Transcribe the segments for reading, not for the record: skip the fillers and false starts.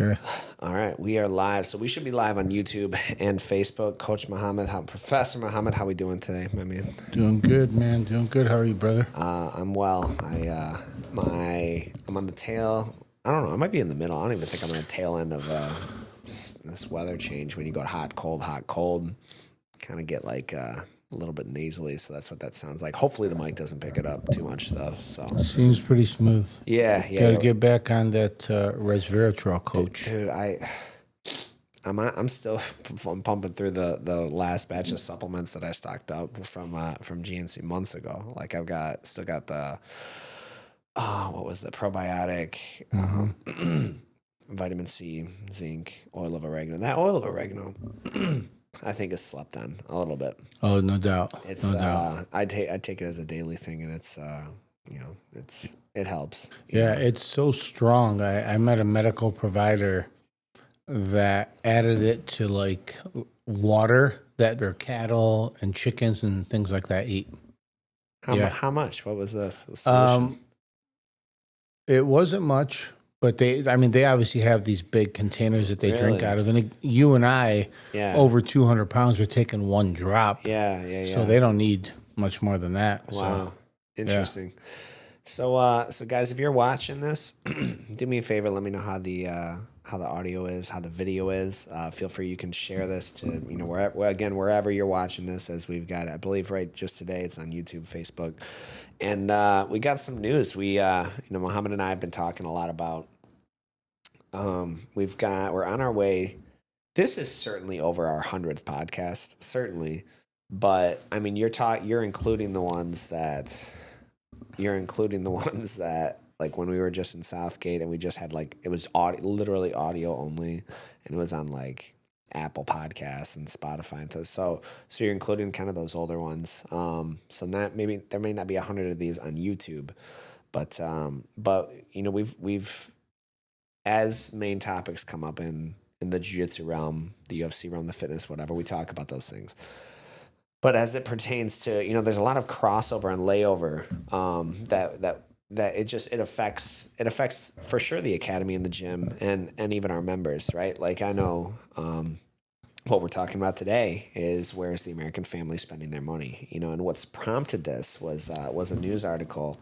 Okay. All right, we are live. So we should be live on YouTube and Facebook. Coach Muhammad, Professor Muhammad, how we doing today, my man? Doing good, man. Doing good. How are you, brother? I'm well. I'm on the tail. I don't know. I might be in the middle. I don't even think I'm on the tail end of just this weather change. When you go hot, cold, kind of get like a little bit nasally. So that's what that sounds like. Hopefully the mic doesn't pick it up too much though. So Seems pretty smooth. yeah. Gotta get back on that resveratrol, coach. Dude, I'm still pumping through the last batch of supplements that I stocked up from GNC months ago. Like still got the what was the probiotic, vitamin C, zinc, oil of oregano. That oil of oregano, I think is slept on a little bit. Oh, no doubt. It's no doubt. I take it as a daily thing, and it's it helps. Yeah, it's so strong. I met a medical provider that added it to like water that their cattle and chickens and things like that eat. How much? What was this? The solution? It wasn't much, but they obviously have these big containers that they drink out of. And you and I, over 200 pounds, are taking one drop. Yeah. So they don't need much more than that. Wow. So, interesting. Yeah. So guys, if you're watching this, do me a favor. Let me know how the audio is, how the video is. Feel free. You can share this to wherever you're watching this. As we've got, I believe, right just today, it's on YouTube, Facebook, and we got some news. We Muhammad and I have been talking a lot about. We're on our way. This is certainly over our 100th podcast, certainly, but I mean, you're including the ones that. Like when we were just in Southgate and we just had it was literally audio only, and it was on like Apple Podcasts and Spotify and those. So you're including kind of those older ones. So maybe there may not be 100 of these on YouTube, but we've as main topics come up in the jiu-jitsu realm, the UFC realm, the fitness, whatever, we talk about those things. But as it pertains to, there's a lot of crossover and layover that it affects for sure the academy and the gym and even our members, right? Like I know what we're talking about today is where's the American family spending their money, and what's prompted this was a news article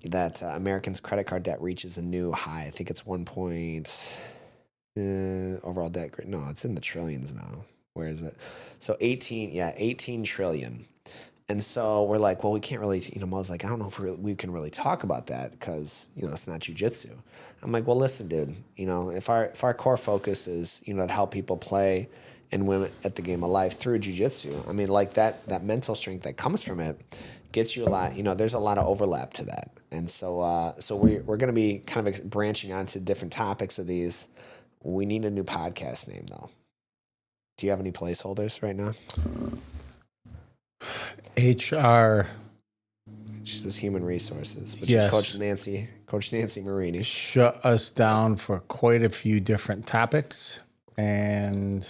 that Americans' credit card debt reaches a new high. I think it's 1 point overall debt. No, it's in the trillions now. Where is it? So 18 trillion. And so we're like, well, we can't really, Mo's like, I don't know if we can really talk about that because, it's not jiu-jitsu. I'm like, well, listen, dude, if our core focus is, to help people play and win at the game of life through jiu-jitsu, I mean, like that mental strength that comes from it gets you a lot, there's a lot of overlap to that. And so we're going to be kind of branching onto different topics of these. We need a new podcast name though. Do you have any placeholders right now? HR. Which is human resources, which is Coach Nancy Marini. Shut us down for quite a few different topics. And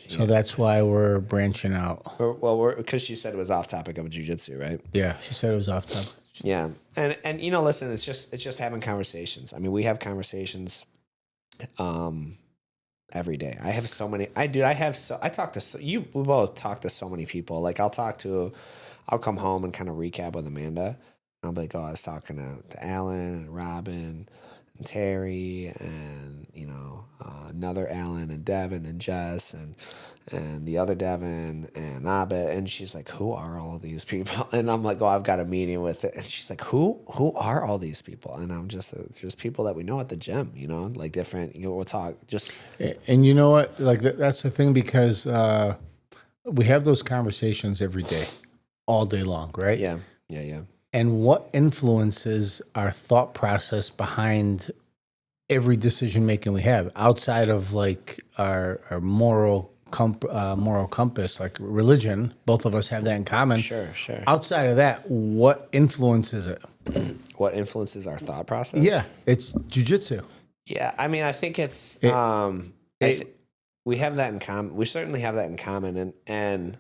so that's why we're branching out. Well, because she said it was off topic of jiu-jitsu, right? Yeah, she said it was off topic. Yeah. And listen, it's just having conversations. I mean, we have conversations every day. I have so many. We both talk to so many people. Like I'll come home and kind of recap with Amanda. I'll be like, I was talking to Alan and Robin and Terry and, another Alan and Devin and Jess and the other Devin and Abed. And she's like, who are all these people? And I'm like, I've got a meeting with it. And she's like, who are all these people? And I'm just people that we know at the gym, like different, we'll talk just. And you know what? Like that's the thing because we have those conversations every day, all day long, right? Yeah. And what influences our thought process behind every decision making we have outside of like our moral compass, like religion? Both of us have that in common. Sure. Outside of that, what influences it? What influences our thought process? Yeah, it's jiu-jitsu. Yeah, I mean, I think it's we have that in common. We certainly have that in common, and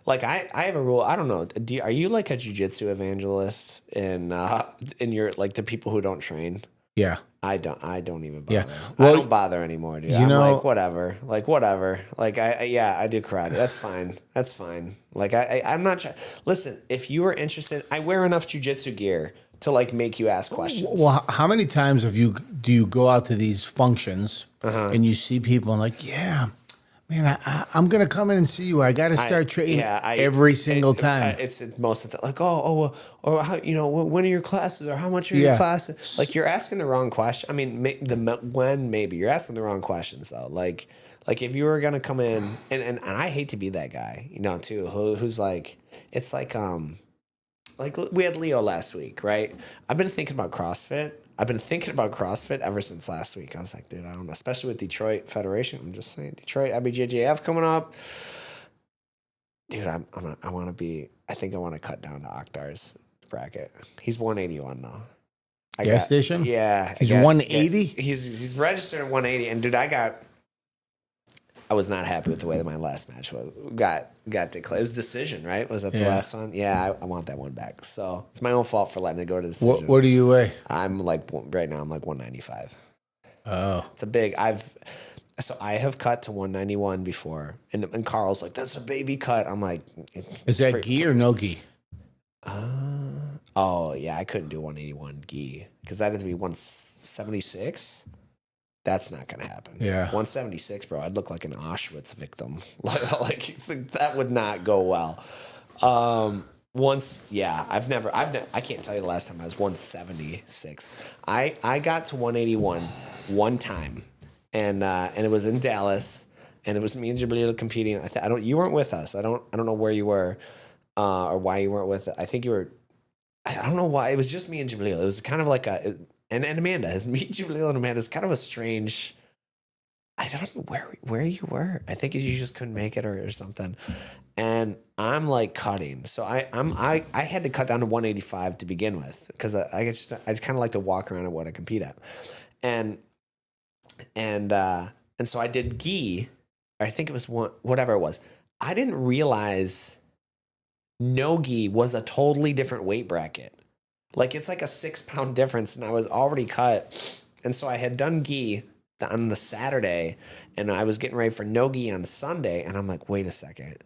like I have a rule. I don't know. Are you like a jiu-jitsu evangelist in your like the people who don't train? Yeah. I don't even bother. Yeah. Well, I don't bother anymore, dude. you I'm know- like, whatever. Like, I do karate. That's fine. That's fine. Like, I'm not listen, if you are interested, I wear enough jiu-jitsu gear to like make you ask questions. Well, how many times do you go out to these functions and you see people and like, yeah, man, I'm gonna come in and see you. I got to start training every single time. It's most of the like, or how, when are your classes, or how much are your classes? Like, you're asking the wrong question. I mean, maybe you're asking the wrong questions though. Like if you were gonna come in, and I hate to be that guy, too, who's like, it's like we had Leo last week, right? I've been thinking about CrossFit. Ever since last week. I was like, dude, I don't know, especially with Detroit Federation. I'm just saying, Detroit IBJJF coming up. Dude, I think I want to cut down to Akhtar's bracket. He's 181 though. Gas station? Yeah. He's 180? He's registered at 180. And dude, I was not happy with the way that my last match was. Got declared. It was decision, right? Was that the last one? Yeah, I want that one back. So it's my own fault for letting it go to decision. What do you weigh? I'm like, right now, I'm like 195. Oh. It's a big, so I have cut to 191 before. And Carl's like, that's a baby cut. I'm like, is that gi or no gi? Oh, yeah, I couldn't do 181 gi because that had to be 176. That's not going to happen. Yeah. 176, bro. I'd look like an Auschwitz victim. like that would not go well. I can't tell you the last time I was 176. I got to 181 one time, and it was in Dallas, and it was me and Jabril competing. You weren't with us. I don't know where you were, or why you weren't with it. I think you were. I don't know why. It was just me and Jabril. It was kind of like and Amanda. His meet Jabril and Amanda is kind of a strange. I don't know where you were. I think you just couldn't make it or something. And I'm like cutting, so I had to cut down to 185 to begin with because I kind of like to walk around at what I compete at, and so I did gi. I think it was whatever it was. I didn't realize no gi was a totally different weight bracket. Like, it's like a 6-pound difference, and I was already cut. And so I had done gi on the Saturday, and I was getting ready for no gi on Sunday, and I'm like, wait a second.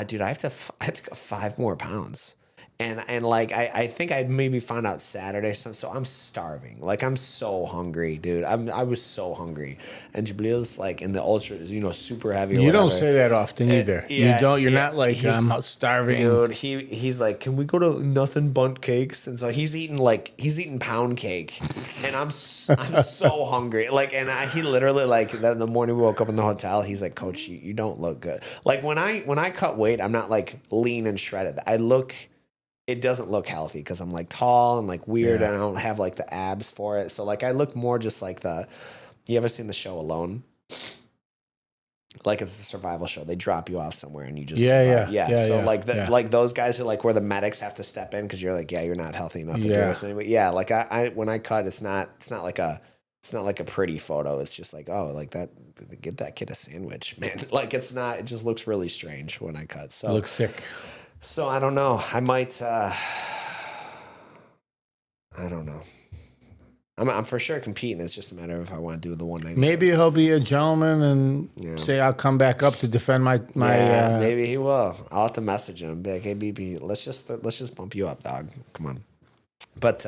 Dude, I have to go 5 more pounds. And like, I think I maybe found out Saturday, so I'm starving. Like, I'm so hungry, dude. I was so hungry. And Jabril's like in the ultra, super heavy. You don't say that often either. You don't. You're not like, I'm out starving. Dude, he's like, can we go to Nothing Bundt Cakes? And so he's eating pound cake, and I'm so hungry. Like, and he literally, like, the morning we woke up in the hotel, he's like, Coach, you don't look good. Like, when I cut weight, I'm not like lean and shredded. It doesn't look healthy because I'm like tall and like weird, and I don't have like the abs for it. So like I look more just like you ever seen the show Alone? Like, it's a survival show. They drop you off somewhere and you just like those guys who like where the medics have to step in because you're like, you're not healthy enough to do this anyway. Yeah, like I when I cut, it's not like a pretty photo. It's just like, oh, like that, get that kid a sandwich, man. Like, it's not. It just looks really strange when I cut. So it looks sick. So I don't know. I might. I don't know. I'm for sure competing. It's just a matter of if I want to do the 190. Maybe he'll be a gentleman and say I'll come back up to defend my. Maybe he will. I'll have to message him. Be like, hey, BB, let's just bump you up, dog. Come on. But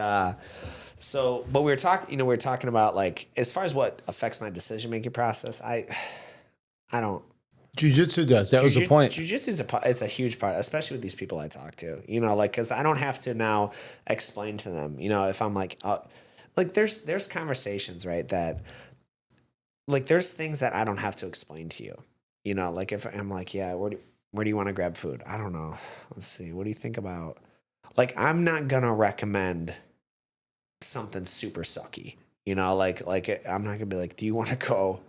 we were talking about like as far as what affects my decision making process. I don't. Jiu-Jitsu does. That was the point. Jiu-Jitsu it's a huge part, especially with these people I talk to. Like, because I don't have to now explain to them. If I'm like, like there's conversations, right, that like there's things that I don't have to explain to you. Like if I'm like, where do you want to grab food? I don't know. Let's see. What do you think about? Like, I'm not gonna recommend something super sucky. Like I'm not gonna be like, do you want to go?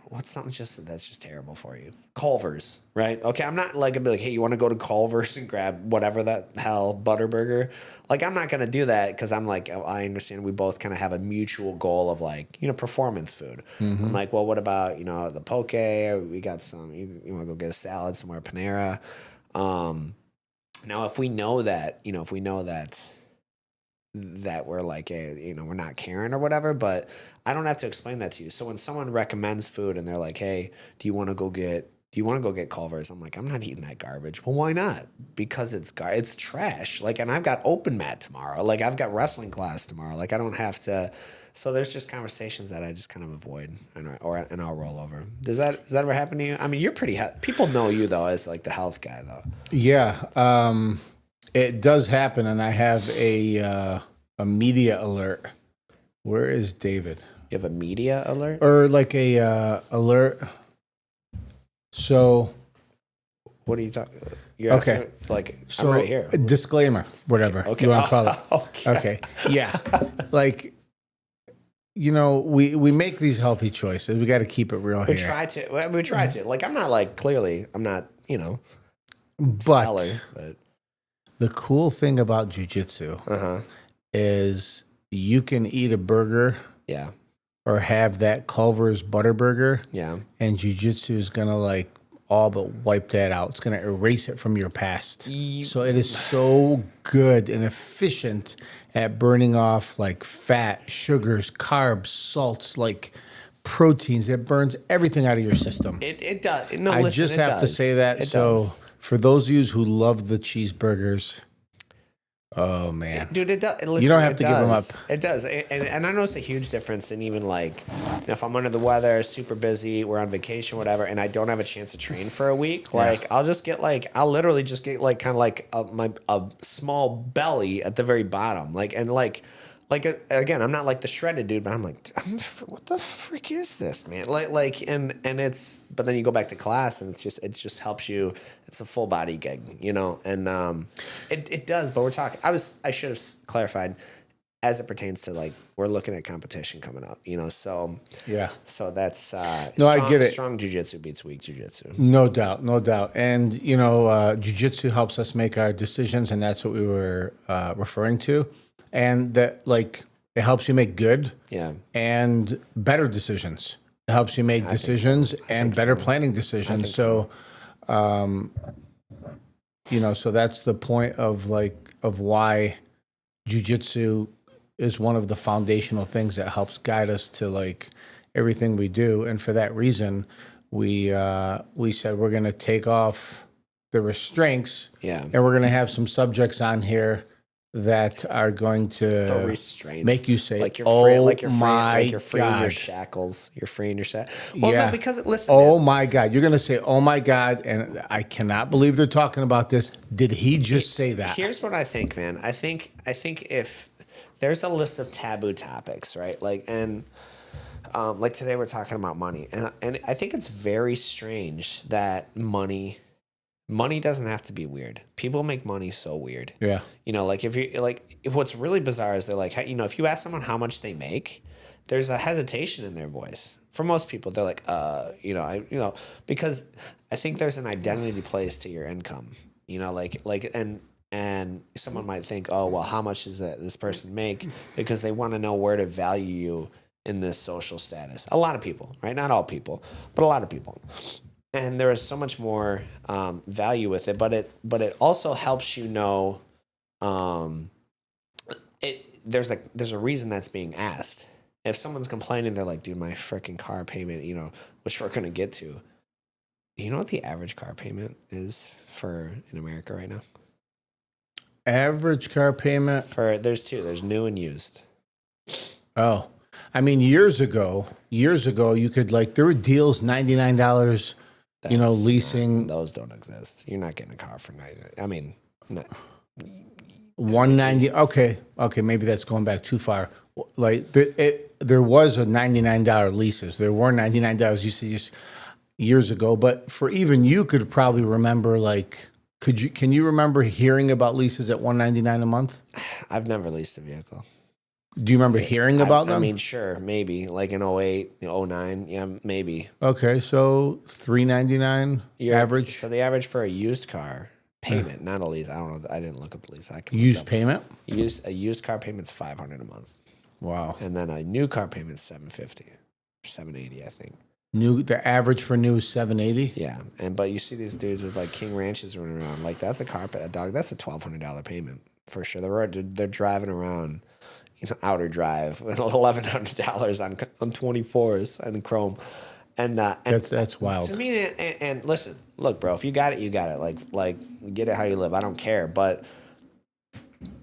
What's something that's just terrible for you? Culver's, right? Okay, I'm not like, I'd be like, hey, you want to go to Culver's and grab whatever the hell, Butterburger? Like, I'm not going to do that because I'm like, I understand we both kind of have a mutual goal of like, performance food. Mm-hmm. I'm like, well, what about, the poke? We got some, you want to go get a salad somewhere, Panera. Now, if we know that that we're like, hey, we're not caring or whatever, but I don't have to explain that to you. So when someone recommends food and they're like, hey, do you want to go get Culver's? I'm like, I'm not eating that garbage. Well, why not? Because it's trash. Like, and I've got open mat tomorrow. Like, I've got wrestling class tomorrow. Like, I don't have to. So there's just conversations that I just kind of avoid, and I'll roll over. Does that ever happen to you? I mean, you're pretty. People know you though as like the health guy though. Yeah, it does happen, and I have a media alert. Where is David? You have a media alert, or like a alert. So, what are you talking? You're okay, asking, like, so I'm right here. A disclaimer, whatever Okay. you want to call it. Okay. Yeah, like. We make these healthy choices. We got to keep it real here. We try to. Like, I'm not like, clearly, I'm not, but stellar, but the cool thing about jiu-jitsu is you can eat a burger, yeah, or have that Culver's butter burger, yeah, and jiu-jitsu is gonna like all but wipe that out. It's gonna erase it from your past. So it is so good and efficient at burning off like fat, sugars, carbs, salts, like proteins. It burns everything out of your system. It does. No, I listen, just it have to does. say that. It So does. for those of you who love the cheeseburgers, oh man, Dude, it does. Listen, you don't have to give them up. It does, and I notice a huge difference in even like, if I'm under the weather, super busy, we're on vacation, whatever, and I don't have a chance to train for a week. Like, I'll literally just get like kind of like a small belly at the very bottom, again, I'm not like the shredded dude, but I'm like, what the frick is this, man? And it's, but then you go back to class and it just helps you. It's a full body gig, and it does. But we're talking. I should have clarified as it pertains to like we're looking at competition coming up, So Yeah. So that's No, I get it. Strong jiu-jitsu beats weak jiu-jitsu. No doubt, no doubt. And jiu-jitsu helps us make our decisions, and that's what we were referring to. And that, like, it helps you make good and better decisions. It helps you make decisions and better planning decisions. So, so that's the point of why jiu-jitsu is one of the foundational things that helps guide us to like everything we do. And for that reason, we said we're going to take off the restraints, and we're going to have some subjects on here that are going to make you say, you're free in your shackles. You're free in your shackles. Well, no, because listen. Oh my God. You're going to say, oh my God. And I cannot believe they're talking about this. Did he just say that? Here's what I think, man. I think if there's a list of taboo topics, right? Like today we're talking about money. And I think it's very strange that money doesn't have to be weird. People make money so weird. Yeah. If what's really bizarre is they're like, if you ask someone how much they make, there's a hesitation in their voice. For most people, they're like, because I think there's an identity placed to your income, and someone might think, oh, well, how much does this person make? Because they want to know where to value you in this social status. A lot of people, right? Not all people, but a lot of people. And there is so much more value with it, but it also helps you know. There's a reason that's being asked. If someone's complaining, they're like, "Dude, my freaking car payment," which we're gonna get to. You know what the average car payment is in America right now? Average car payment There's two. There's new and used. Oh, I mean, years ago, you could there were deals, $99. Leasing. Those don't exist. You're not getting a car for $99. I mean, no. $190. Okay, maybe that's going back too far. There was a $99 leases. There were $99 usage years ago, but for even you could probably remember can you remember hearing about leases at $199 a month? I've never leased a vehicle. Do you remember hearing about them? I mean, sure, maybe like in 08, 09, yeah, maybe. Okay, so $399 average. So the average for a used car payment, not a lease. I don't know. I didn't look up the lease. Used payment. A used car payment's $500 a month. Wow. And then a new car payment's $750, $780, I think. The average for new is $780. Yeah, but you see these dudes with King Ranches running around. That's a carpet, a dog. That's a $1,200 payment. for sure. They're driving around, outer drive with $1,100 on 24s and chrome. And That's wild. To me, and listen, look, bro, if you got it, you got it. Like get it how you live. I don't care. But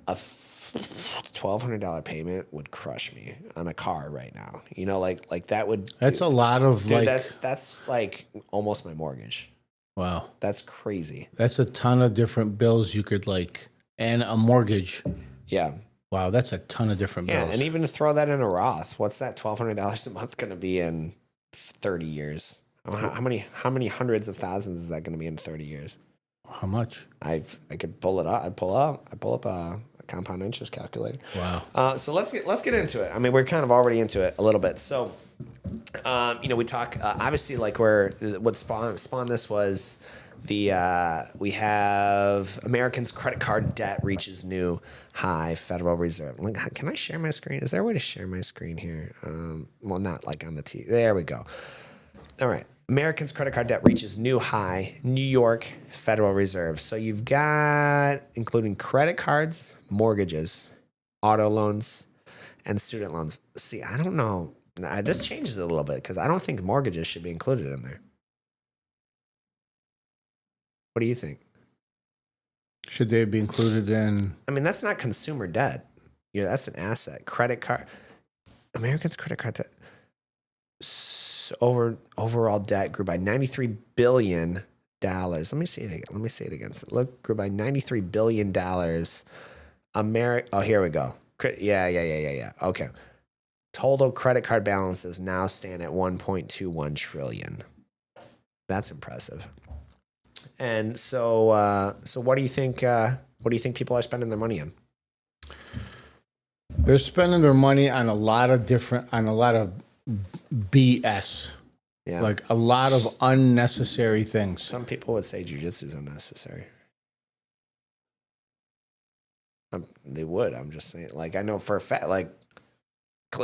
a $1,200 payment would crush me on a car right now. Like that would. That's a lot of dude, like. That's like almost my mortgage. Wow. That's crazy. That's a ton of different bills you could like, and a mortgage. Yeah. Wow, that's a ton of different bills. Yeah, and even to throw that in a Roth, what's that $1,200 a month going to be in 30 years? How many hundreds of thousands is that going to be in 30 years? How much? I could pull it up. I pull up a compound interest calculator. Wow. So let's get into it. I mean, we're kind of already into it a little bit. So, we talk obviously like what spawned this was we have Americans' credit card debt reaches new high. Federal Reserve. Can I share my screen? Is there a way to share my screen here? Well, not like on the TV. There we go. All right. Americans' credit card debt reaches new high. New York Federal Reserve. So you've got, including credit cards, mortgages, auto loans, and student loans. See, I don't know. This changes it a little bit because I don't think mortgages should be included in there. What do you think? Should they be included in? I mean, that's not consumer debt. That's an asset. Credit card. Americans' credit card debt. Overall debt grew by $93 billion. Let me see it again. Look, grew by $93 billion. Oh, here we go. Yeah. Okay. Total credit card balances now stand at $1.21 trillion. That's impressive. And so what do you think? What do you think people are spending their money on? They're spending their money on a lot of BS. Yeah, Like a lot of unnecessary things. Some people would say jiu-jitsu is unnecessary. They would. I'm just saying. Like I know for a fact. Like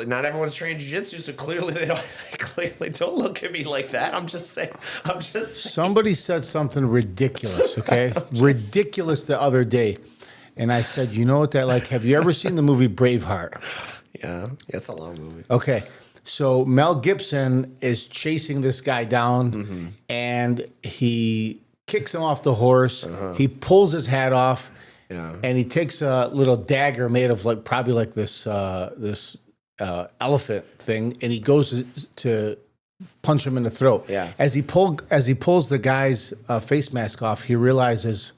not everyone's trained jiu-jitsu, so clearly they don't look at me like that. I'm just saying. Somebody said something ridiculous, okay? Ridiculous the other day. And I said, you know what that like, have you ever seen the movie Braveheart? Yeah, it's a long movie. Okay. So Mel Gibson is chasing this guy down and he kicks him off the horse. He pulls his hat off and he takes a little dagger made of like probably like this elephant thing, and he goes to punch him in the throat. Yeah. As he pulls the guy's face mask off, he realizes,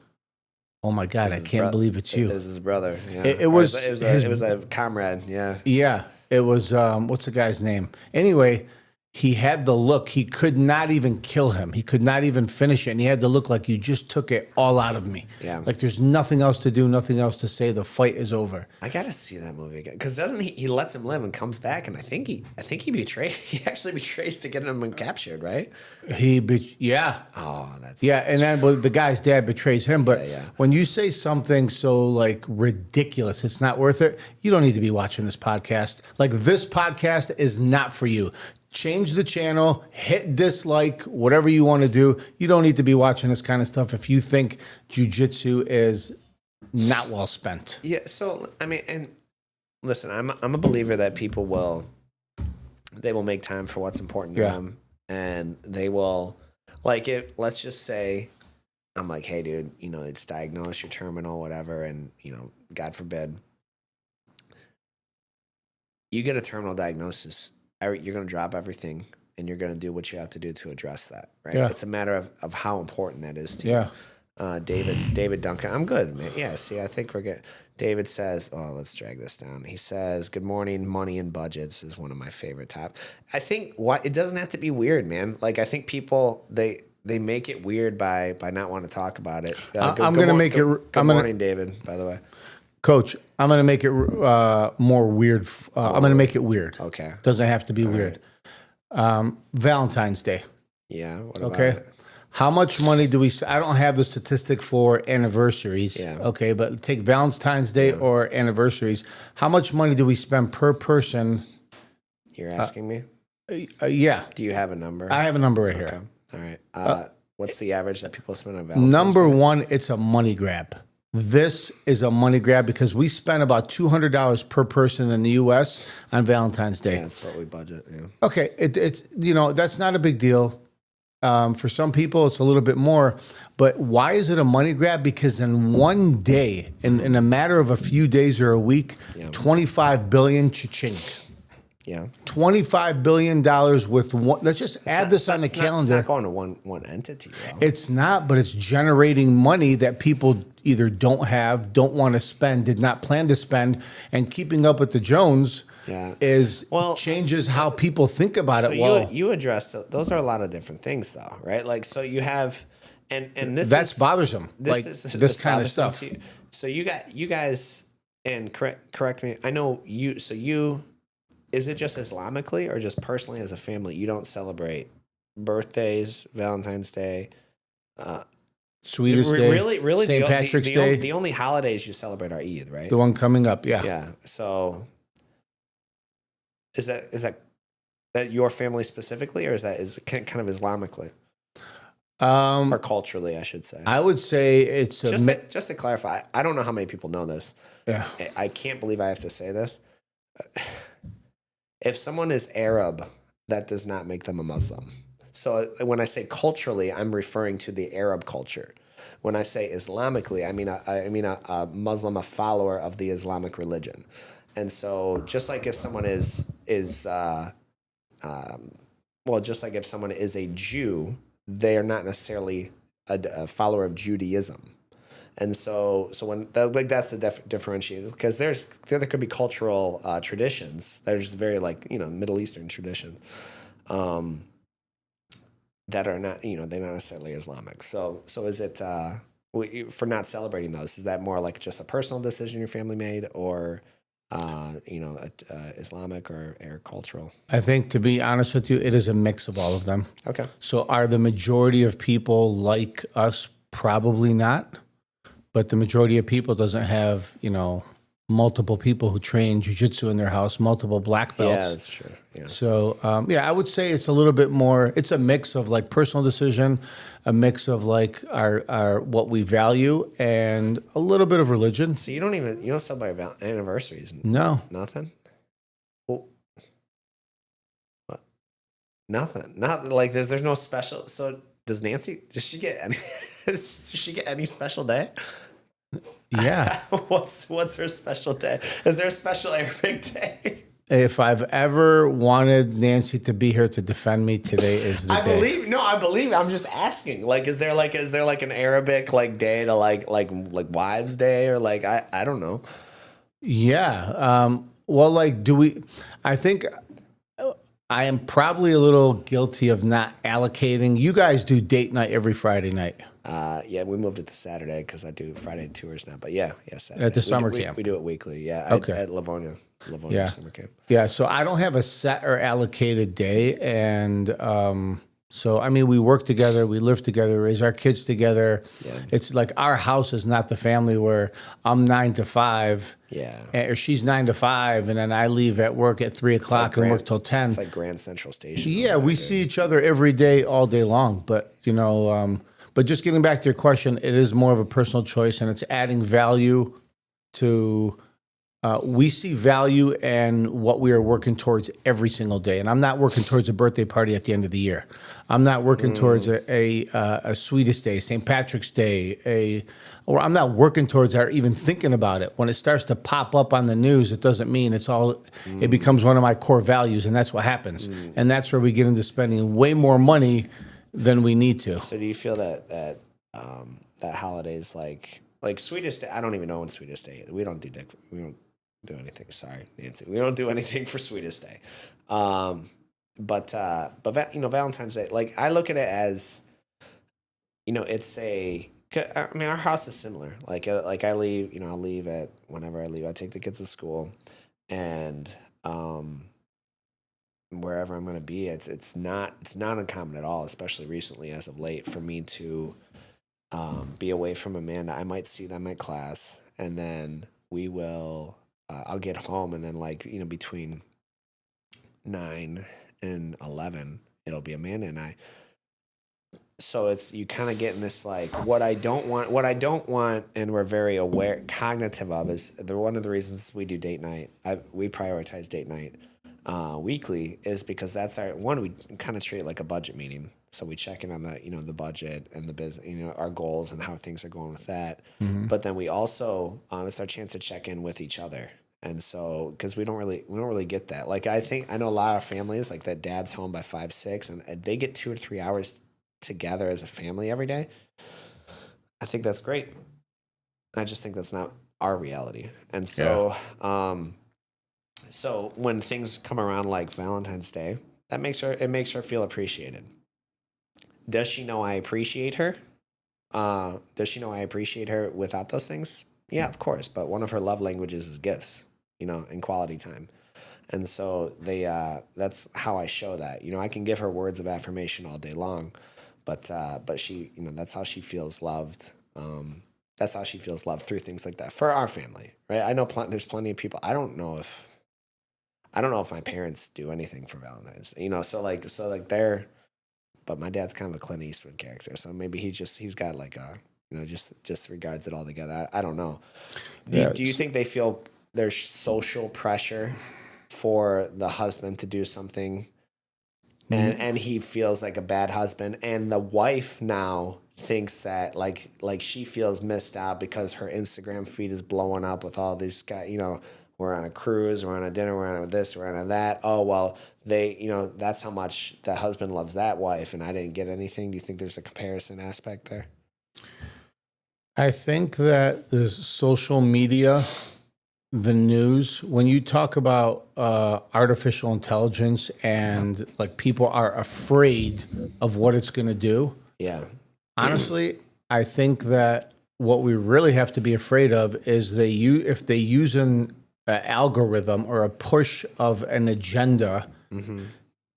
oh my God, I can't believe it's you. It was his brother. Yeah. It was a comrade. Yeah. Yeah. It was what's the guy's name? Anyway, he had the look. He could not even kill him. He could not even finish it. And he had the look like you just took it all out of me. Yeah. Like there's nothing else to do, nothing else to say. The fight is over. I gotta see that movie again. Because doesn't he lets him live and comes back, and I think he betrays. He actually betrays to get him captured, right? Yeah. Oh, that's and then the guy's dad betrays him. But Yeah. when you say something so like ridiculous, it's not worth it. You don't need to be watching this podcast. Like this podcast is not for you. Change the channel, hit dislike, whatever you want to do. You don't need to be watching this kind of stuff if you think jiu-jitsu is not well spent. Yeah. So I mean, and listen, I'm a believer that people will make time for what's important to them, and they will like it. Let's just say I'm like, hey, dude, it's diagnosed, you're terminal, whatever, and God forbid, you get a terminal diagnosis. You're going to drop everything and you're going to do what you have to do to address that, right? Yeah. It's a matter of how important that is to you. David Duncan. I'm good, man. Yeah, see, I think we're good. David says, let's drag this down. He says, good morning, money and budgets is one of my favorite topics. I think it doesn't have to be weird, man. Like, I think people, they make it weird by not wanting to talk about it. I'm going to make it... Good morning, David, by the way. Coach, I'm going to make it more weird. I'm going to make it weird. Okay. Doesn't have to be weird. Right. Valentine's Day. Yeah. What about it? How much money do we... I don't have the statistic for anniversaries. Yeah. Okay, but take Valentine's Day or anniversaries. How much money do we spend per person? You're asking me? Yeah. Do you have a number? I have a number right Okay. here. All right. What's the average that people spend on Valentine's Number Day? one, it's a money grab. this is a money grab because we spend about $200 per person in the U.S. on Valentine's Day. Yeah, that's what we budget. Yeah. Okay, it's that's not a big deal. For some people, it's a little bit more. But why is it a money grab? Because in one day, in a matter of a few days or a week, $25 billion cha-ching. Yeah. $25 billion with one. Let's just add this on the calendar. It's not going to one entity, though. It's not, but it's generating money that people either don't have, don't want to spend, did not plan to spend, and keeping up with the Jones changes how people think about it. Well, you addressed those are a lot of different things, though, right? Like, so you have, and that's bothersome. This kind of stuff. So you guys, and correct me. I know you. So you. Is it just Islamically or just personally as a family? You don't celebrate birthdays, Valentine's Day, Sweetest Day, really, St. Patrick's Day. The only holidays you celebrate are Eid, right? The one coming up, yeah. Yeah. So, is that your family specifically, or is it kind of Islamically, or culturally, I should say? I would say it's just to clarify. I don't know how many people know this. Yeah. I can't believe I have to say this. If someone is Arab, that does not make them a Muslim. So when I say culturally, I'm referring to the Arab culture. When I say Islamically, I mean a Muslim, a follower of the Islamic religion. And so just like if someone just like if someone is a Jew, they are not necessarily a follower of Judaism. And so when that's the differentiation, because there could be cultural traditions. There's very Middle Eastern traditions that are not they're not necessarily Islamic. So is it for not celebrating those? Is that more like just a personal decision your family made, or Islamic or cultural? I think, to be honest with you, it is a mix of all of them. Okay. So are the majority of people like us? Probably not. But the majority of people doesn't have, multiple people who train jiu-jitsu in their house, multiple black belts. Yeah, that's true. Yeah. So, I would say it's a little bit more, it's a mix of like personal decision, a mix of like our what we value, and a little bit of religion. So you don't celebrate anniversaries? No. Nothing? Well, what? Nothing. Not like there's no special. So does she get any special day? Yeah. What's her special day? Is there a special Arabic day? If I've ever wanted Nancy to be here to defend me, today is the day. I believe. I'm just asking. Like, is there an Arabic day to like Wives Day, or I don't know. Yeah. Well, I think I am probably a little guilty of not allocating. You guys do date night every Friday night. Yeah, we moved it to Saturday because I do Friday tours now. But yeah, Saturday. At the summer camp. We do it weekly. Yeah, okay. At Livonia yeah. Summer Camp. Yeah, so I don't have a set or allocated day. And so, we work together, we live together, raise our kids together. Yeah. It's like our house is not the family where I'm 9 to 5. Yeah. Or she's 9 to 5, and then I leave at work at 3 o'clock and work till 10. It's like Grand Central Station. Yeah, we see each other every day, all day long. But, but just getting back to your question, it is more of a personal choice, and it's adding value to, we see value in what we are working towards every single day. And I'm not working towards a birthday party at the end of the year. I'm not working towards a Sweetest Day, St. Patrick's Day, or I'm not working towards or even thinking about it. When it starts to pop up on the news, it doesn't mean it becomes one of my core values, and that's what happens. And that's where we get into spending way more money than we need to. So do you feel that holidays like Sweetest Day? I don't even know when Sweetest Day is. We don't do anything. Sorry, Nancy. We don't do anything for Sweetest Day. But Valentine's Day, I look at it as, it's our house is similar. I leave, I'll leave at whenever I leave. I take the kids to school, and wherever I'm going to be, it's not uncommon at all, especially recently as of late, for me to be away from Amanda. I might see them at class, and then we will. I'll get home, and then between 9 and 11, it'll be Amanda and I. so it's, you kind of get in this, like, what I don't want, and we're very cognitive of, is one of the reasons we do date night. We prioritize date night weekly, is because that's we kind of treat it like a budget meeting. So we check in on the budget and the business, our goals and how things are going with that. Mm-hmm. But then we also, it's our chance to check in with each other. And so, because we don't really get that. Like, I know a lot of families, like, that dad's home by 5, 6, and they get 2 or 3 hours together as a family every day. I think that's great. I just think that's not our reality. And so, so when things come around like Valentine's Day, it makes her feel appreciated. Does she know I appreciate her? Does she know I appreciate her without those things? Yeah, of course. But one of her love languages is gifts, and quality time. And so that's how I show that. I can give her words of affirmation all day long, but she, that's how she feels loved. That's how she feels loved, through things like that, for our family, right? I know there's plenty of people. I don't know if my parents do anything for Valentine's, so they're, but my dad's kind of a Clint Eastwood character. So maybe he's got like a, just regards it all together. I don't know. Do you think they feel there's social pressure for the husband to do something, and he feels like a bad husband, and the wife now thinks that like she feels missed out because her Instagram feed is blowing up with all these guys, we're on a cruise, we're on a dinner, we're on this, we're on that. Oh, well, that's how much the husband loves that wife, and I didn't get anything. Do you think there's a comparison aspect there? I think that the social media, the news, when you talk about artificial intelligence and like people are afraid of what it's going to do. Yeah. Honestly, I think that what we really have to be afraid of is if they use an algorithm or a push of an agenda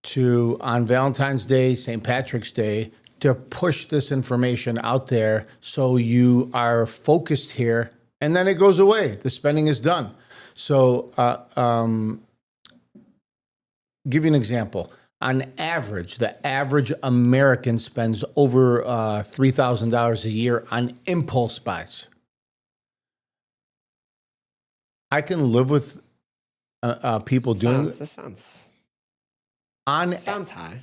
to, on Valentine's Day, St. Patrick's Day, to push this information out there so you are focused here, and then it goes away. The spending is done. So give you an example. On average, the average American spends over $3,000 a year on impulse buys. I can live with people doing this. Sounds high.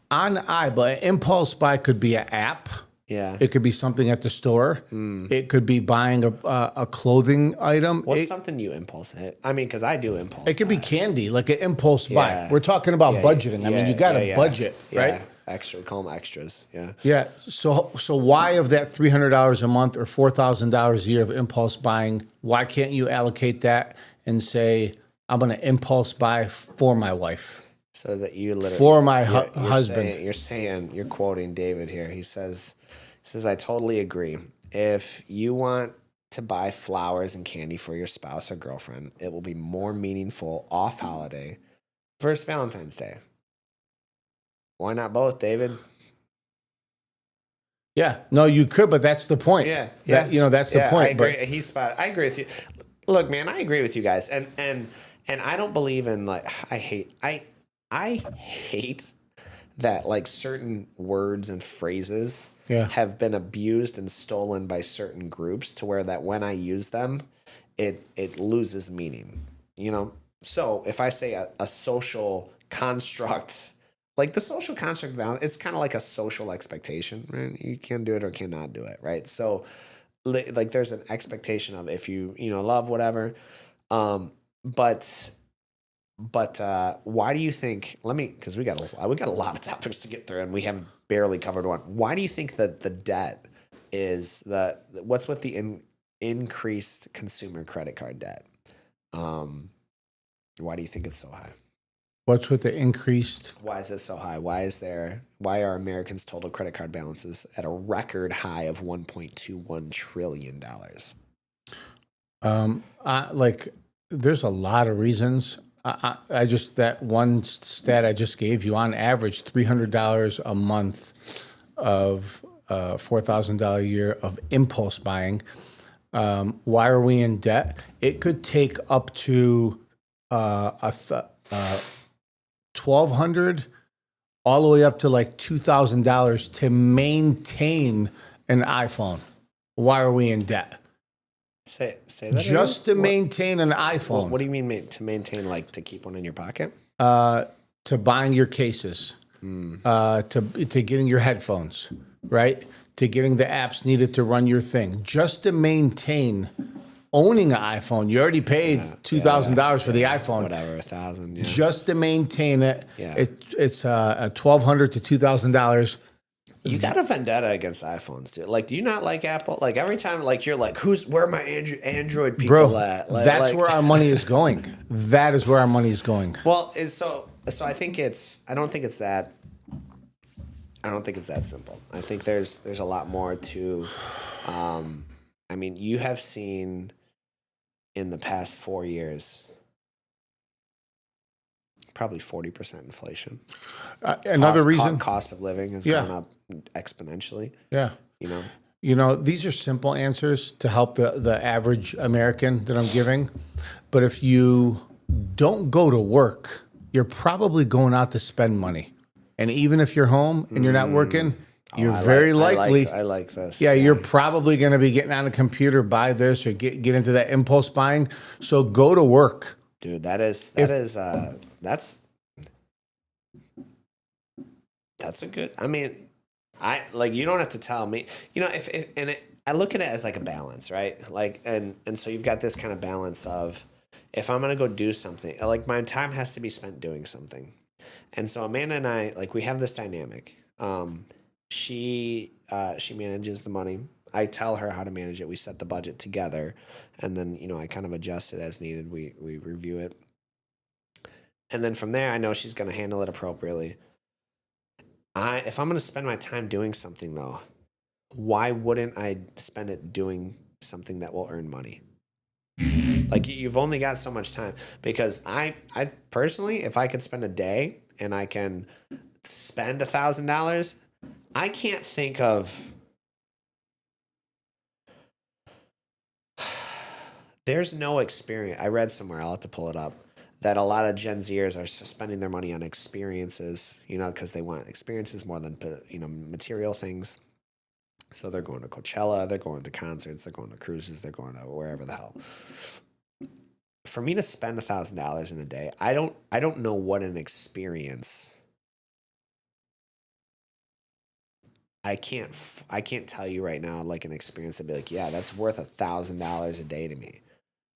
But an impulse buy could be an app. Yeah. It could be something at the store. It could be buying a clothing item. What's something you impulse hit? I mean, because I do impulse. It could be candy, like an impulse buy. We're talking about budgeting. I mean, you got to budget, right? Extra, call them extras. Yeah. Yeah. So why of that $300 a month or $4,000 a year of impulse buying? Why can't you allocate that and say, I'm going to impulse buy for my wife? So that you literally for my husband. You're quoting David here. He says, I totally agree. If you want to buy flowers and candy for your spouse or girlfriend, it will be more meaningful off holiday versus Valentine's Day. Why not both, David? Yeah, no, you could, but that's the point. Yeah. That's the point. I agree. I agree with you. Look, man, I agree with you guys, and I don't believe in like I hate that like certain words and phrases have been abused and stolen by certain groups to where that when I use them, it loses meaning. So if I say a social construct. Like the social construct balance, it's kind of like a social expectation, right? You can do it or cannot do it, right? So, like, there's an expectation of if you love whatever, but why do you think? Because we got a lot of topics to get through, and we have barely covered one. Why do you think that the debt is what's with the increased consumer credit card debt? Why do you think it's so high? What's with the increased? Why is it so high? Why are Americans' total credit card balances at a record high of $1.21 trillion? There's a lot of reasons. I just, that one stat I just gave you, on average, $300 a month of $4,000 a year of impulse buying. Why are we in debt? It could take up to $1,200 all the way up to like $2,000 to maintain an iPhone. Why are we in debt? Say that Just to again? maintain an iPhone. What do you mean to maintain, like to keep one in your pocket? To buying your cases, to getting your headphones, right? To getting the apps needed to run your thing. Just to maintain owning an iPhone. You already paid $2,000 for the iPhone. Whatever, $1,000. Yeah. Just to maintain it, Yeah. it's $1,200 to $2,000. You got a vendetta against iPhones, dude. Like, do you not like Apple? Like, every time, like, you're like, where are my Android people Bro, at? Like, that's where our money is going. That is where our money is going. Well, so I think I don't think it's that simple. I think there's a lot more to, I mean, you have seen in the past 4 years, probably 40% inflation. Another reason. Cost of living has gone up exponentially. Yeah. You know, these are simple answers to help the average American that I'm giving. But if you don't go to work, you're probably going out to spend money. And even if you're home and you're not working, you're very likely. I like this. Yeah, you're probably going to be getting on a computer, buy this, or get into that impulse buying. So go to work. Dude, that's a good, I mean, you don't have to tell me, you know, I look at it as like a balance, right? Like, and so you've got this kind of balance of, if I'm going to go do something, like my time has to be spent doing something. And so Amanda and I, like, we have this dynamic. She manages the money. I tell her how to manage it. We set the budget together, and then, you know, I kind of adjust it as needed. We review it. And then from there, I know she's going to handle it appropriately. If I'm going to spend my time doing something, though, why wouldn't I spend it doing something that will earn money? Like, you've only got so much time. Because I personally, if I could spend a day and I can spend $1,000, I can't think of. There's no experience. I read somewhere, I'll have to pull it up, that a lot of Gen Zers are spending their money on experiences, you know, because they want experiences more than, you know, material things. So they're going to Coachella, they're going to concerts, they're going to cruises, they're going to wherever the hell. For me to spend $1,000 in a day, I don't know what an experience. I can't tell you right now, like, an experience that'd be like, yeah, that's worth $1,000 a day to me.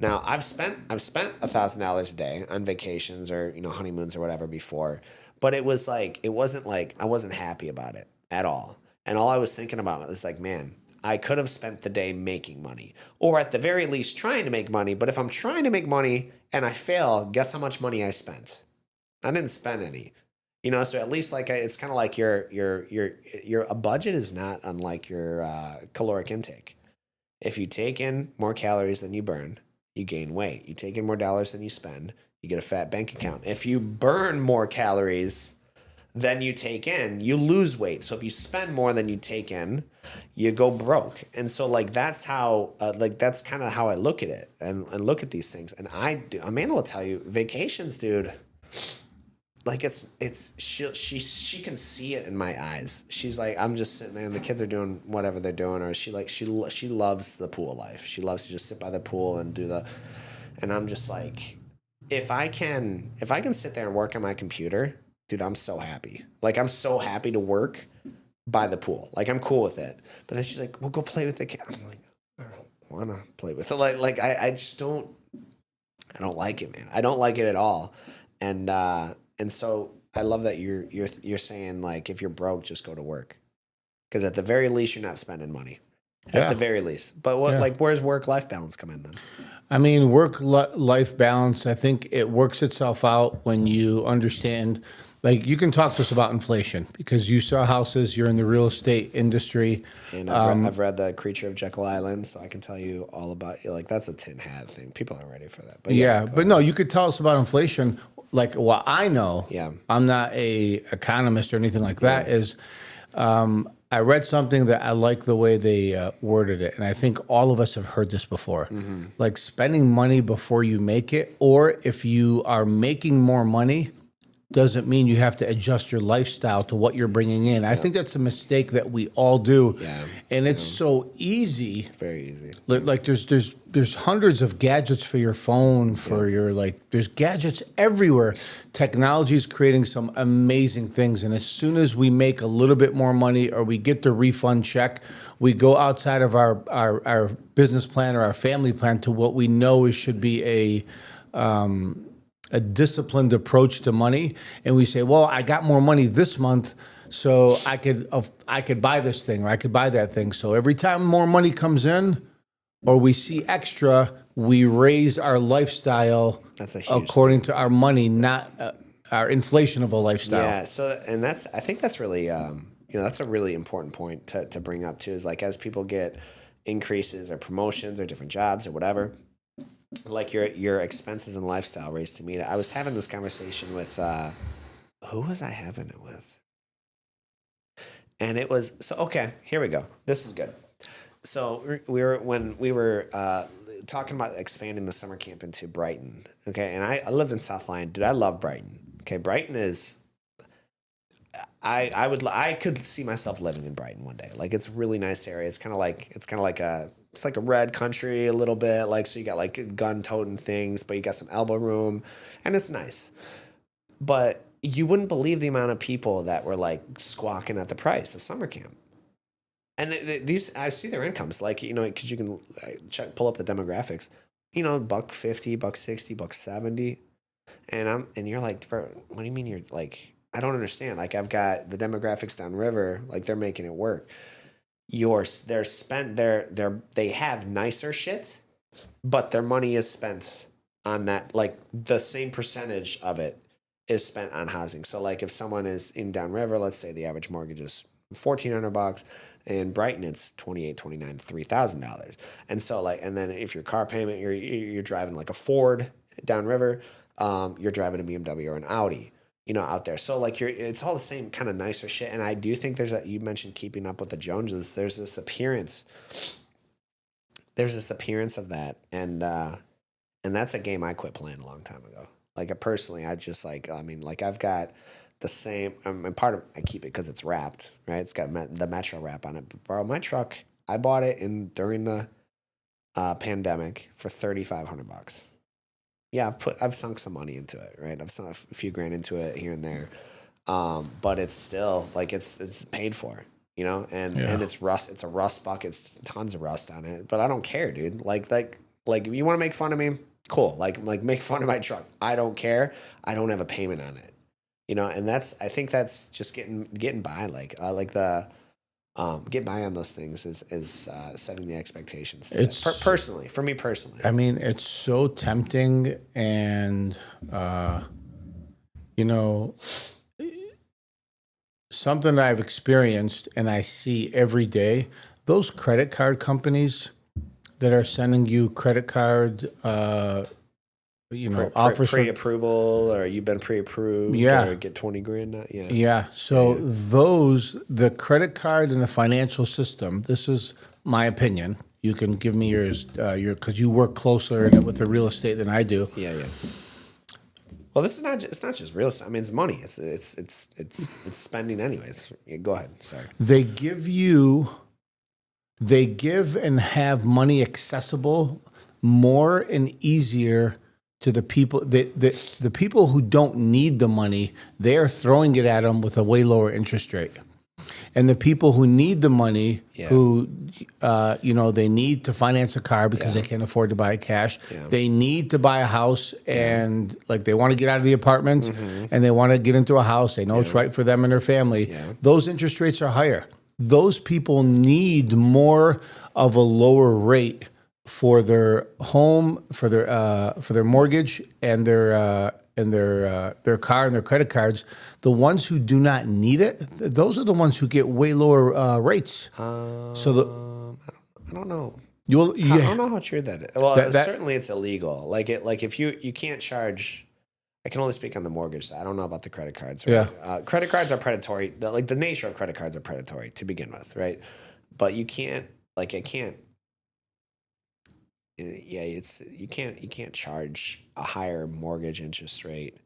Now, I've spent $1,000 a day on vacations or, you know, honeymoons or whatever before, but it wasn't like I wasn't happy about it at all. And all I was thinking about was like, man, I could have spent the day making money, or at the very least trying to make money. But if I'm trying to make money and I fail, guess how much money I spent? I didn't spend any. You know, so at least, like, it's kind of like a budget is not unlike your caloric intake. If you take in more calories than you burn, you gain weight. You take in more dollars than you spend, you get a fat bank account. If you burn more calories than you take in, you lose weight. So if you spend more than you take in, you go broke. And so, like, that's how, that's kind of how I look at it and look at these things. And Amanda will tell you, vacations, dude. Like, she can see it in my eyes. She's like, I'm just sitting there and the kids are doing whatever they're doing, or she loves the pool life. She loves to just sit by the pool and and I'm just like, if I can sit there and work on my computer, dude, I'm so happy. Like, I'm so happy to work by the pool. Like, I'm cool with it. But then she's like, well, go play with the kid. I'm like, I don't want to play with it. Like I just don't, I don't like it, man. I don't like it at all. And so I love that you're saying, like, if you're broke, just go to work. Because at the very least, you're not spending money. At the very least. But where's work-life balance come in then? I mean, work-life balance, I think it works itself out when you understand. Like, you can talk to us about inflation because you sell houses, you're in the real estate industry. And I've read The Creature of Jekyll Island, so I can tell you all about, like, that's a tin hat thing. People aren't ready for that. But but no, you could tell us about inflation. Like, what I know, I'm not a economist or anything like that, is I read something that I like the way they worded it. And I think all of us have heard this before. Mm-hmm. Like, spending money before you make it, or if you are making more money, doesn't mean you have to adjust your lifestyle to what you're bringing in. I think that's a mistake that we all do. Yeah. And it's so easy. It's very easy. Like there's hundreds of gadgets for your phone, for your there's gadgets everywhere. Technology is creating some amazing things. And as soon as we make a little bit more money or we get the refund check, we go outside of our business plan or our family plan to what we know should be a disciplined approach to money, and we say, well, I got more money this month, so I could buy this thing or I could buy that thing. So every time more money comes in or we see extra, we raise our lifestyle according to our money, not our inflationable lifestyle. Yeah. So, and I think that's really, that's a really important point to bring up too, is like, as people get increases or promotions or different jobs or whatever, like your expenses and lifestyle raise to meet it. I was having this conversation with who was I having it with? And it was okay, here we go. This is good. So we were talking about expanding the summer camp into Brighton. Okay, and I lived in South Lyon. Dude, I love Brighton. Okay, Brighton is I could see myself living in Brighton one day. Like, it's a really nice area. It's kind of like a red country a little bit. Like, so you got like gun toting things, but you got some elbow room, and it's nice. But you wouldn't believe the amount of people that were like squawking at the price of summer camp. And these, I see their incomes, like, because you can pull up the demographics. $150, $160, $170, and you're like, bro, what do you mean you're like? I don't understand. Like, I've got the demographics downriver, like, they're making it work. They have nicer shit, but their money is spent on that. Like, the same percentage of it is spent on housing. So, like, if someone is in downriver, let's say the average mortgage is $1,400, in Brighton it's $2,800, $2,900, $3,000. And so, like, and then if your car payment, you're driving like a Ford downriver, you're driving a BMW or an Audi, out there. So, like, it's all the same kind of nicer shit. And I do think you mentioned keeping up with the Joneses. There's this appearance of that. And that's a game I quit playing a long time ago. Like, personally, I just I've got the same, and part of, I keep it because it's wrapped, right? It's got the Metro wrap on it. But bro, my truck, I bought it during the pandemic for $3,500. Yeah, I've sunk some money into it, right? I've sunk a few grand into it here and there, but it's still like it's paid for, and it's rust. It's a rust bucket. It's tons of rust on it, but I don't care, dude. Like if you want to make fun of me, cool. Like make fun of my truck. I don't care. I don't have a payment on it, and I think that's just getting by. Get by on those things is setting the expectations. Personally, for me personally. I mean, it's so tempting, and something I've experienced and I see every day. Those credit card companies that are sending you credit card, offers pre-approval, or you've been pre-approved, or get 20 grand. Yeah. So the credit card and the financial system, this is my opinion. You can give me yours, because you work closer with the real estate than I do. Yeah. Well, it's not just real estate. I mean, it's money. It's spending anyways. Yeah, go ahead. Sorry. They give and have money accessible more and easier to the people. The people who don't need the money, they are throwing it at them with a way lower interest rate. And the people who need the money, who, they need to finance a car because they can't afford to buy it cash. Yeah. They need to buy a house, and like, they want to get out of the apartment, and they want to get into a house. They know it's right for them and their family. Yeah. Those interest rates are higher. Those people need more of a lower rate for their home, for their mortgage, and their car and their credit cards. The ones who do not need it, those are the ones who get way lower rates. I don't know. I don't know how true that is. Well, certainly it's illegal. Like if you can't charge. I can only speak on the mortgage side. I don't know about the credit cards. Right? Yeah. Credit cards are predatory. The nature of credit cards are predatory to begin with, right? But you can't. You can't charge a higher mortgage interest rate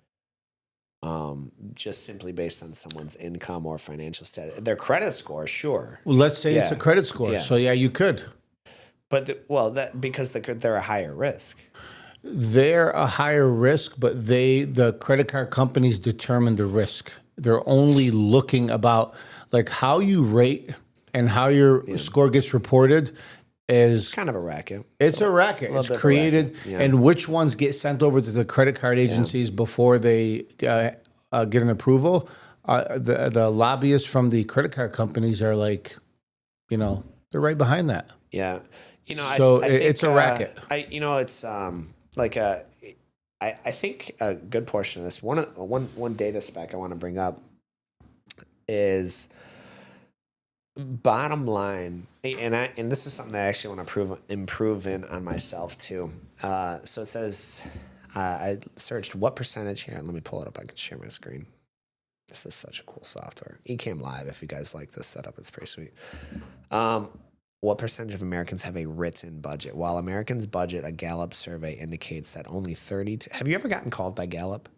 just simply based on someone's income or financial status. Their credit score, sure. Well, let's say it's a Yeah. credit score. Yeah. So yeah, you could. But because they're a higher risk. They're a higher risk, but the credit card companies determine the risk. They're only looking about like how you rate and how your score gets reported is Kind of a racket. it's a racket. little It's bit of a created, racket, yeah. and which ones get sent over to the credit card agencies before they get an approval. The lobbyists from the credit card companies are like, they're right behind that. Yeah. So I think, it's a racket. It's like I think a good portion of this one data spec I want to bring up is bottom line, and this is something that I actually want to improve in on myself too. So it says I searched what percentage here. Let me pull it up. I can share my screen. This is such a cool software. Ecamm Live. If you guys like this setup, it's pretty sweet. What percentage of Americans have a written budget? While Americans budget, a Gallup survey indicates that only 32. Have you ever gotten called by Gallup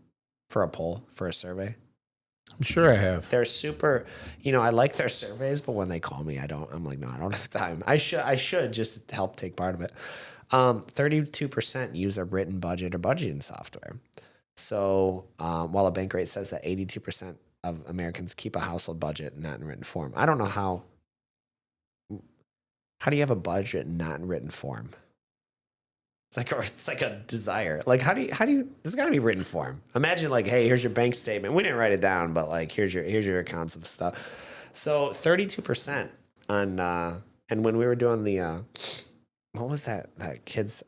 for a poll, for a survey? I'm sure I have. They're super, I like their surveys, but when they call me, I'm like, no, I don't have time. I should just help take part of it. 32% use a written budget or budgeting software. So while a bank rate says that 82% of Americans keep a household budget not in written form. I don't know how do you have a budget not in written form? It's like a desire. Like how do you it's got to be written form. Imagine like, hey, here's your bank statement. We didn't write it down, but like here's your accounts of stuff. So 32% on and when we were doing the what was that kids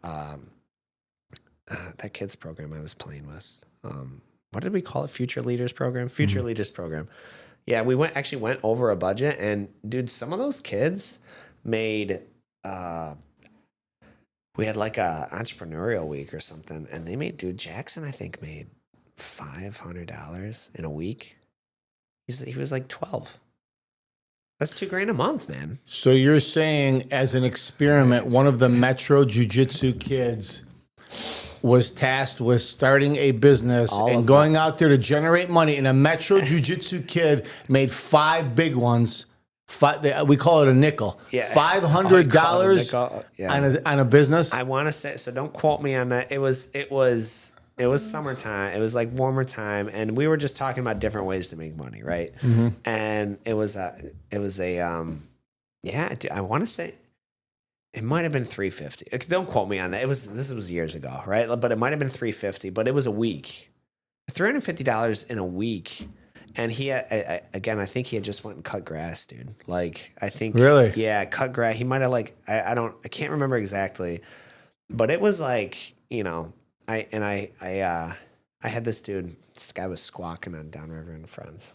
program I was playing with? What did we call it? Future Leaders Program? Future Leaders Program. Yeah, we went over a budget, and dude, some of those kids made we had like a entrepreneurial week or something, and they made Jackson I think made $500 in a week. He was like 12. That's $2,000 a month, man. So you're saying, as an experiment, one of the Metro Jiu-Jitsu kids was tasked with starting a business and going out there to generate money, and a Metro Jiu-Jitsu kid made 5 big ones. We call it a nickel. Yeah. $500 on a business. I want to say, so don't quote me on that. It was summertime. It was like warmer time, and we were just talking about different ways to make money, right? Mm-hmm. And I want to say it might have been $350. Don't quote me on that. This was years ago, right? But it might have been $350. But it was a week, $350 in a week. And he had, I think he had just went and cut grass, dude. Like, I think. Really? Yeah, cut grass. He might have I can't remember exactly. But it was like, I had this dude, this guy was squawking on Downriver and Friends.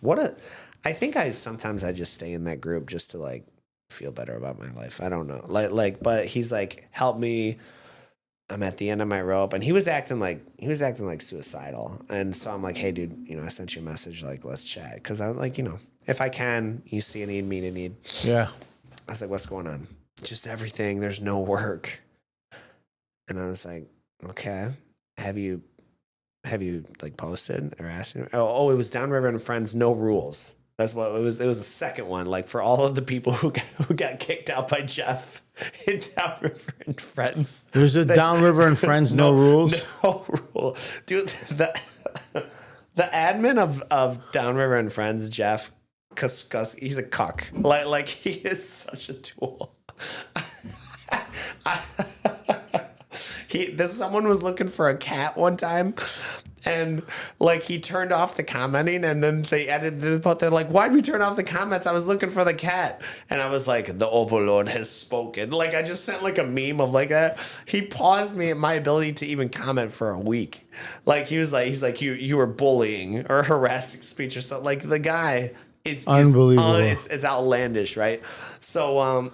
I think sometimes I just stay in that group just to like feel better about my life. I don't know. But he's like, help me. I'm at the end of my rope, and he was acting like suicidal. And so I'm like, hey, dude, I sent you a message, like, let's chat. Cause I'm like, if I can, you see a need, meet a need. Yeah. I was like, what's going on? Just everything. There's no work. And I was like, okay, have you like posted or asked him? Oh, it was Downriver and Friends, no rules. That's what it was. It was a second one, like for all of the people who got kicked out by Jeff in Downriver and Friends. There's a Downriver and Friends, no rules. No rule, dude. The admin of Downriver and Friends, Jeff, cause he's a cuck. Like he is such a tool. Someone was looking for a cat one time, and like he turned off the commenting, and then they edited the post. They're like, "Why'd we turn off the comments? I was looking for the cat." And I was like, "The Overlord has spoken." Like I just sent like a meme of like that. He paused me at my ability to even comment for a week. Like he's like you were bullying or harassing speech or something. Like the guy is unbelievable. It's outlandish, right? So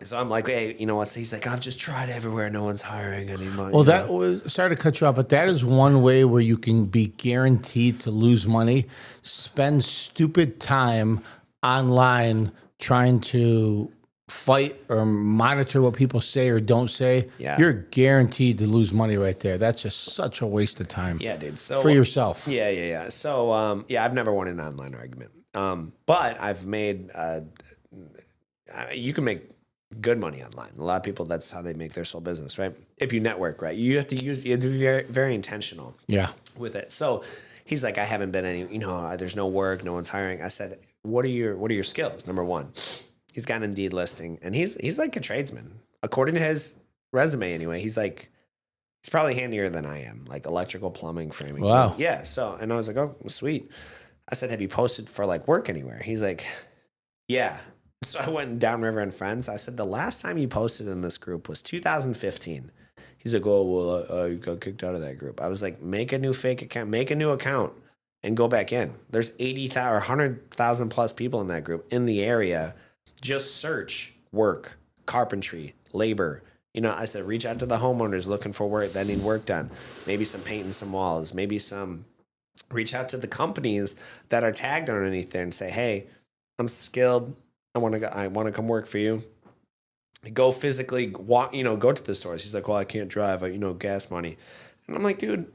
So I'm like, hey, you know what? So he's like, I've just tried everywhere. No one's hiring anymore. Well, that was, sorry to cut you off, but that is one way where you can be guaranteed to lose money. Spend stupid time online trying to fight or monitor what people say or don't say, Yeah. you're guaranteed to lose money right there. That's just such a waste of time. Yeah, dude. So for yourself. Yeah. So I've never won an online argument. But I've made you can make good money online. A lot of people, that's how they make their sole business, right? If you network right, you have to be very, very intentional. Yeah. With it. So he's like, I haven't been there's no work, no one's hiring. I said, what are your skills? Number one, he's got an Indeed listing, and he's like a tradesman. According to his resume anyway, he's probably handier than I am, like electrical, plumbing, framing. Wow. Yeah. So, and I was like, oh, sweet. I said, have you posted for like work anywhere? He's like, yeah. So I went downriver and friends. I said, the last time you posted in this group was 2015. He's like, oh, well, you got kicked out of that group. I was like, make a new fake account, make a new account and go back in. There's 80,000 or 100,000 plus people in that group in the area. Just search work, carpentry, labor. I said, reach out to the homeowners looking for work that need work done. Maybe some painting some walls, reach out to the companies that are tagged underneath there and say, hey, I'm skilled. I want to come work for you. Go physically walk, go to the stores. He's like, well, I can't drive, gas money. And I'm like, dude,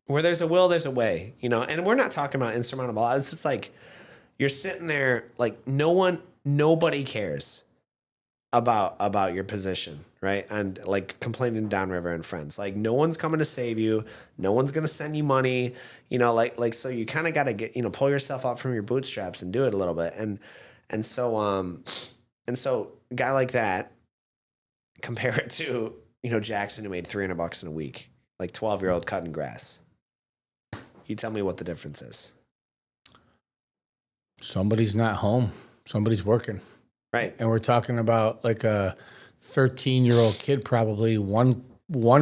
where there's a will, there's a way, and we're not talking about insurmountable odds. It's just like, you're sitting there like nobody cares about your position, right? And like complaining downriver and friends, like no one's coming to save you. No one's going to send you money, so you kind of got to get, pull yourself up from your bootstraps and do it a little bit. And so a guy like that, compare it to, Jackson, who made $300 in a week, like 12-year-old cutting grass. You tell me what the difference is. Somebody's not home. Somebody's working. Right. And we're talking about like a 13-year-old kid, probably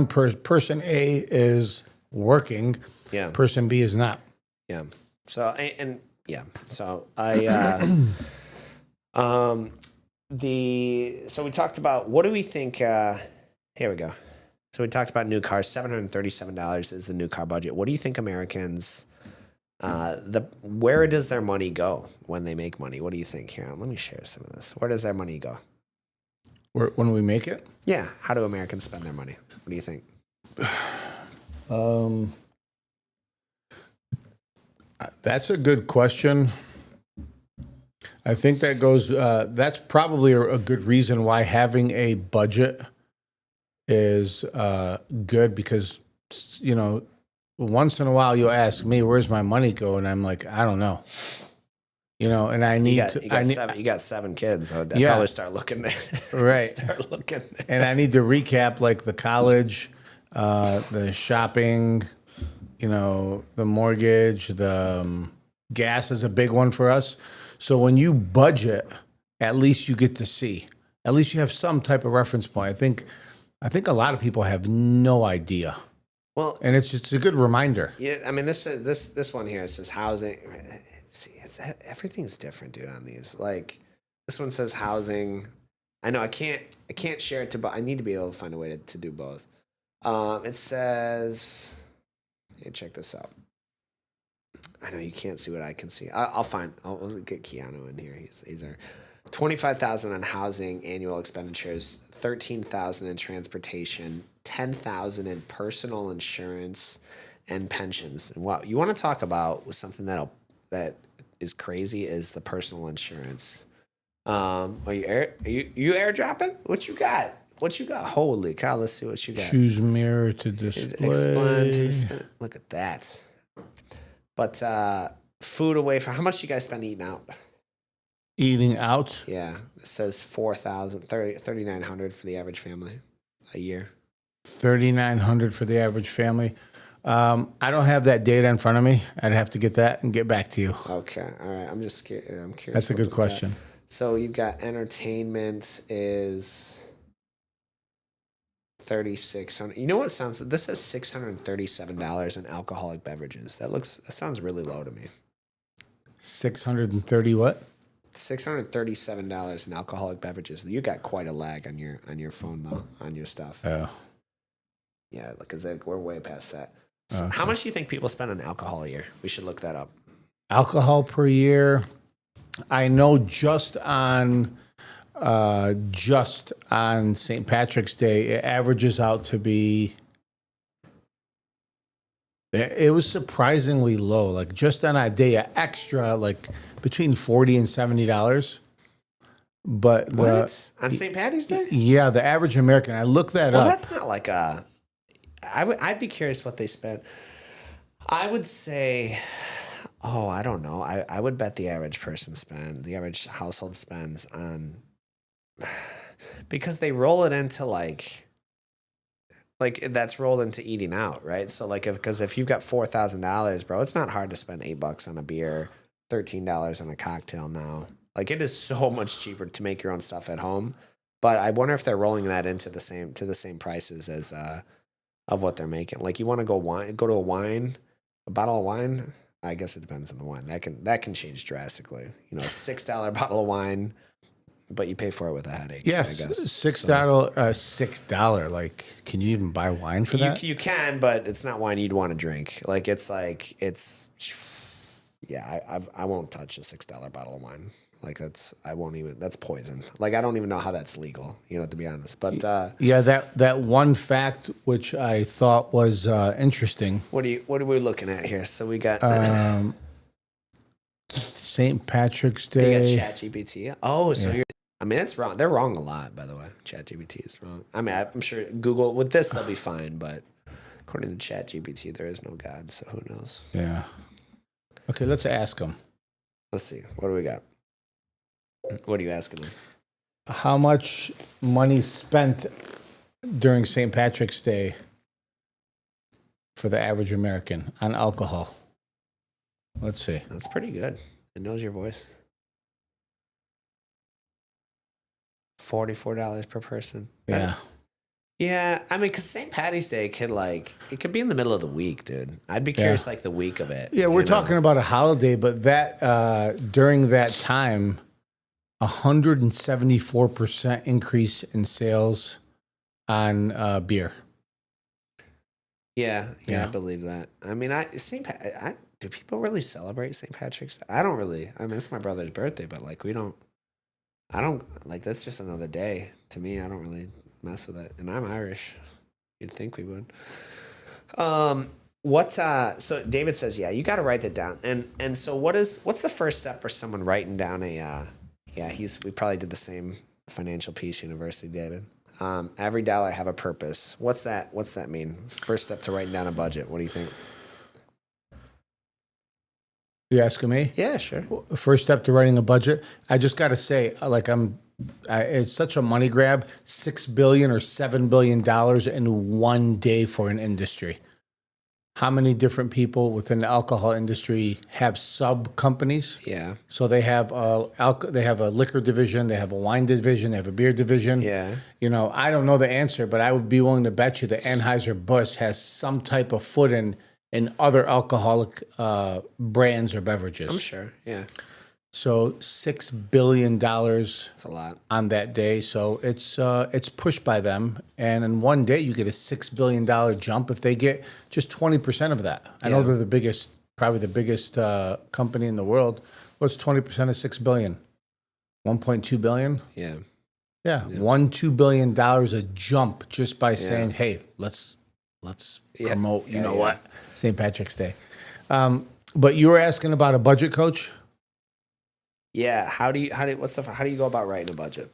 person A is working. Yeah. Person B is not. Yeah. So, so I, so we talked about, what do we think, here we go. So we talked about new cars. $737 is the new car budget. What do you think Americans, where does their money go when they make money? What do you think? Here, let me share some of this. Where does their money go? When we make it? Yeah. How do Americans spend their money? What do you think? That's a good question. I think that goes, that's probably a good reason why having a budget is good, because, once in a while you'll ask me, where's my money go? And I'm like, I don't know. And I need you got 7 kids, so I'd probably start looking there. Right. Start looking there. And I need to recap like the college, the shopping, the mortgage, the gas is a big one for us. So when you budget, at least you get to see. At least you have some type of reference point. I think a lot of people have no idea. Well, and it's just a good reminder. Yeah, I mean, this one here, it says housing. See, everything's different, dude, on these. Like, this one says housing. I know I can't share it to, but I need to be able to find a way to do both. It says, hey, check this out. I know you can't see what I can see. I'll get Keanu in here. These are $25,000 on housing annual expenditures, $13,000 in transportation, $10,000 in personal insurance and pensions. Wow, you want to talk about something that is crazy is the personal insurance. Are you airdropping? What you got? Holy cow! Let's see what you got. Choose mirror to display. Look at that. But food away from, how much you guys spend eating out? Eating out? Yeah, it says $3,900 for the average family a year. $3,900 for the average family. I don't have that data in front of me. I'd have to get that and get back to you. Okay, all right. I'm just scared. I'm curious. That's a good question. So you've got entertainment is $3,600. You know what sounds? This says $637 in alcoholic beverages. That sounds really low to me. 630 what? $637 in alcoholic beverages. You got quite a lag on your phone though, on your stuff. Oh. Yeah, because we're way past that. So okay. How much do you think people spend on alcohol a year? We should look that up. Alcohol per year. I know just on St. Patrick's Day, it averages out to be. It was surprisingly low. Like just on a day, extra like between $40 and $70. But What? On St. Patty's Day? yeah, the average American. I looked that Well, up. that's not like a. I'd be curious what they spent. I would say, oh, I don't know. I would bet the average the average household spends on, because they roll it into like that's rolled into eating out, right? So like because if you've got $4,000, bro, it's not hard to spend $8 on a beer, $13 on a cocktail now. Like it is so much cheaper to make your own stuff at home. But I wonder if they're rolling that into the same prices as of what they're making. Like you want to go to a bottle of wine. I guess it depends on the wine. That can change drastically. You know, a $6 bottle of wine, but you pay for it with a headache. Yeah, I guess $6. $6. Like, can you even buy wine for that? You can, but it's not wine you'd want to drink. Like I won't touch a $6 bottle of wine. Like that's poison. Like I don't even know how that's legal, you know, to be honest. But yeah, that one fact which I thought was interesting. what are we looking at here? So we got St. Patrick's you got Day. ChatGPT. Oh, so you're. I mean, it's wrong. They're wrong a lot, by the way. ChatGPT is wrong. I mean, I'm sure Google with this they'll be fine, but according to ChatGPT, there is no God, so who knows? Yeah. Okay, let's ask them. Let's see. What do we got? What are you asking them? How much money spent during St. Patrick's Day for the average American on alcohol? Let's see. That's pretty good. It knows your voice. $44 per person. Yeah. Yeah, I mean, because St. Patty's Day it could be in the middle of the week, dude. I'd be curious, like the week of it. Yeah, we're talking about a holiday, but that during that time, 174% increase in sales on beer. Yeah, I believe that. I mean, do people really celebrate St. Patrick's Day? I don't really. I mean, it's my brother's birthday, but like I don't like. That's just another day to me. I don't really mess with it, and I'm Irish. You'd think we would. So David says, yeah, you got to write that down. And so what's the first step for someone writing down we probably did the same financial peace university, David. Every dollar have a purpose. What's that mean? First step to writing down a budget. What do you think? You asking me? Yeah, sure. First step to writing a budget. I just got to say, like it's such a money grab. $6 billion or $7 billion in one day for an industry. How many different people within the alcohol industry have sub companies? Yeah. So they have they have a liquor division, they have a wine division, they have a beer division. Yeah. You know, I don't know the answer, but I would be willing to bet you that Anheuser-Busch has some type of foot in other alcoholic brands or beverages. I'm sure. Yeah. So $6 billion. That's a lot on that day. So it's pushed by them, and in one day you get a $6 billion jump if they get just 20% of that. I know they're probably the biggest company in the world. What's 20% of $6 billion? $1.2 billion. Yeah. $2 billion a jump just by saying, hey, let's promote. You know what? St. Patrick's Day. But you were asking about a budget, Coach. Yeah. How do you go about writing a budget?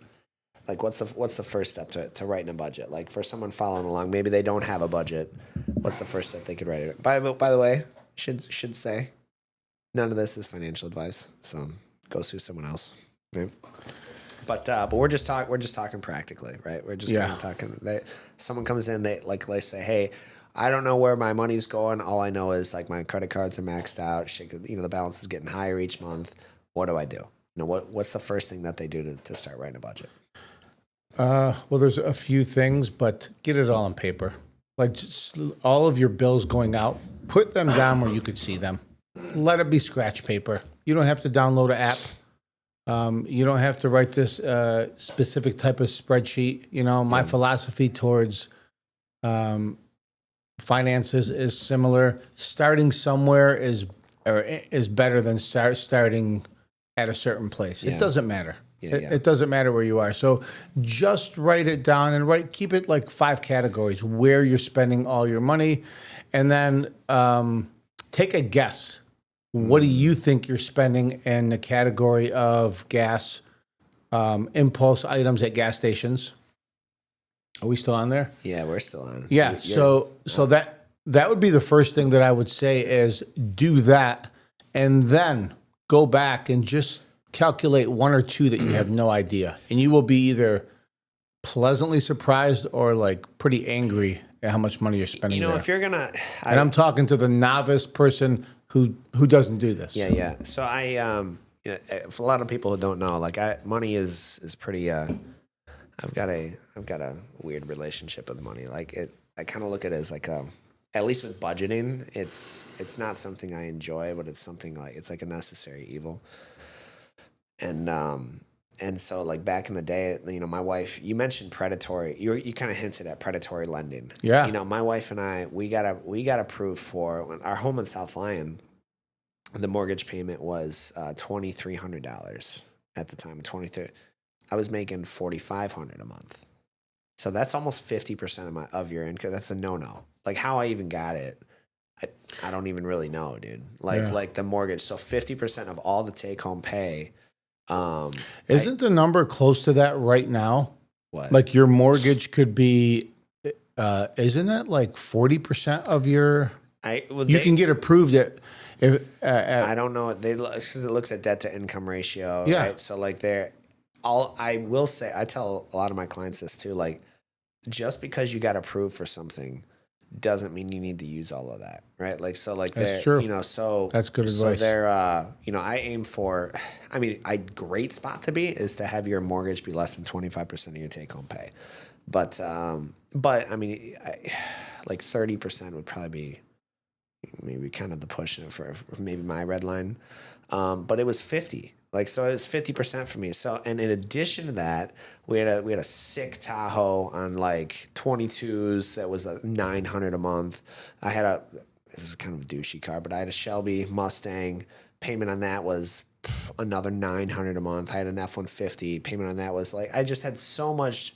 Like what's the first step to writing a budget? Like for someone following along, maybe they don't have a budget. What's the first step they could write it? By the way, should say none of this is financial advice. So go sue someone else. Right? But we're just talking practically, right? We're just kind of talking. Someone comes in, they say, hey, I don't know where my money's going. All I know is like my credit cards are maxed out. The balance is getting higher each month. What do I do? What's the first thing that they do to start writing a budget? Well, there's a few things, but get it all on paper. Like just all of your bills going out, put them down where you could see them. Let it be scratch paper. You don't have to download an app. You don't have to write this specific type of spreadsheet. You know, my philosophy towards finances is similar. Starting somewhere is better than starting at a certain place. Yeah. It doesn't matter. Yeah, It doesn't matter where you are. So just write it down and keep it like 5 categories where you're spending all your money. And then take a guess. What do you think you're spending in the category of gas, impulse items at gas stations? Are we still on there? Yeah, we're still on. Yeah. So that would be the first thing that I would say is do that, and then go back and just calculate 1 or 2 that you have no idea, and you will be either pleasantly surprised or like pretty angry at how much money you're spending. You know, there. if you're gonna, and I'm talking to the novice person who doesn't do this. Yeah, yeah. So for a lot of people who don't know, like money is pretty. I've got a weird relationship with money. Like I kind of look at it as like at least with budgeting, it's not something I enjoy, but it's something like it's like a necessary evil. And so like back in the day, you know, my wife, you mentioned predatory. You kind of hinted at predatory lending. Yeah. You know, my wife and I, we got approved for our home in South Lyon. The mortgage payment was $2,300 at the time. I was making $4,500 a month. So that's almost 50% of your income. That's a no. Like how I even got it, I don't even really know, dude. Like the mortgage. So 50% of all the take home pay. Isn't the number close to that right now? What? Like your mortgage could be, isn't it like 40% of your? You can get approved at. I don't know. Because it looks at debt to income ratio. Yeah. Right? So like I will say, I tell a lot of my clients this too. Like, just because you got approved for something doesn't mean you need to use all of that, right? Like, so like that's true. You know, so that's good advice. So you know, I aim for. I mean, a great spot to be is to have your mortgage be less than 25% of your take home pay, but I mean, like 30% would probably be maybe kind of the push for maybe my red line, but it was 50. Like, so it was 50% for me. So, and in addition to that, we had a sick Tahoe on like 22s that was $900 a month. It was kind of a douchey car, but I had a Shelby Mustang. Payment on that was another $900 a month. I had an F-150. Payment on that was like, I just had so much,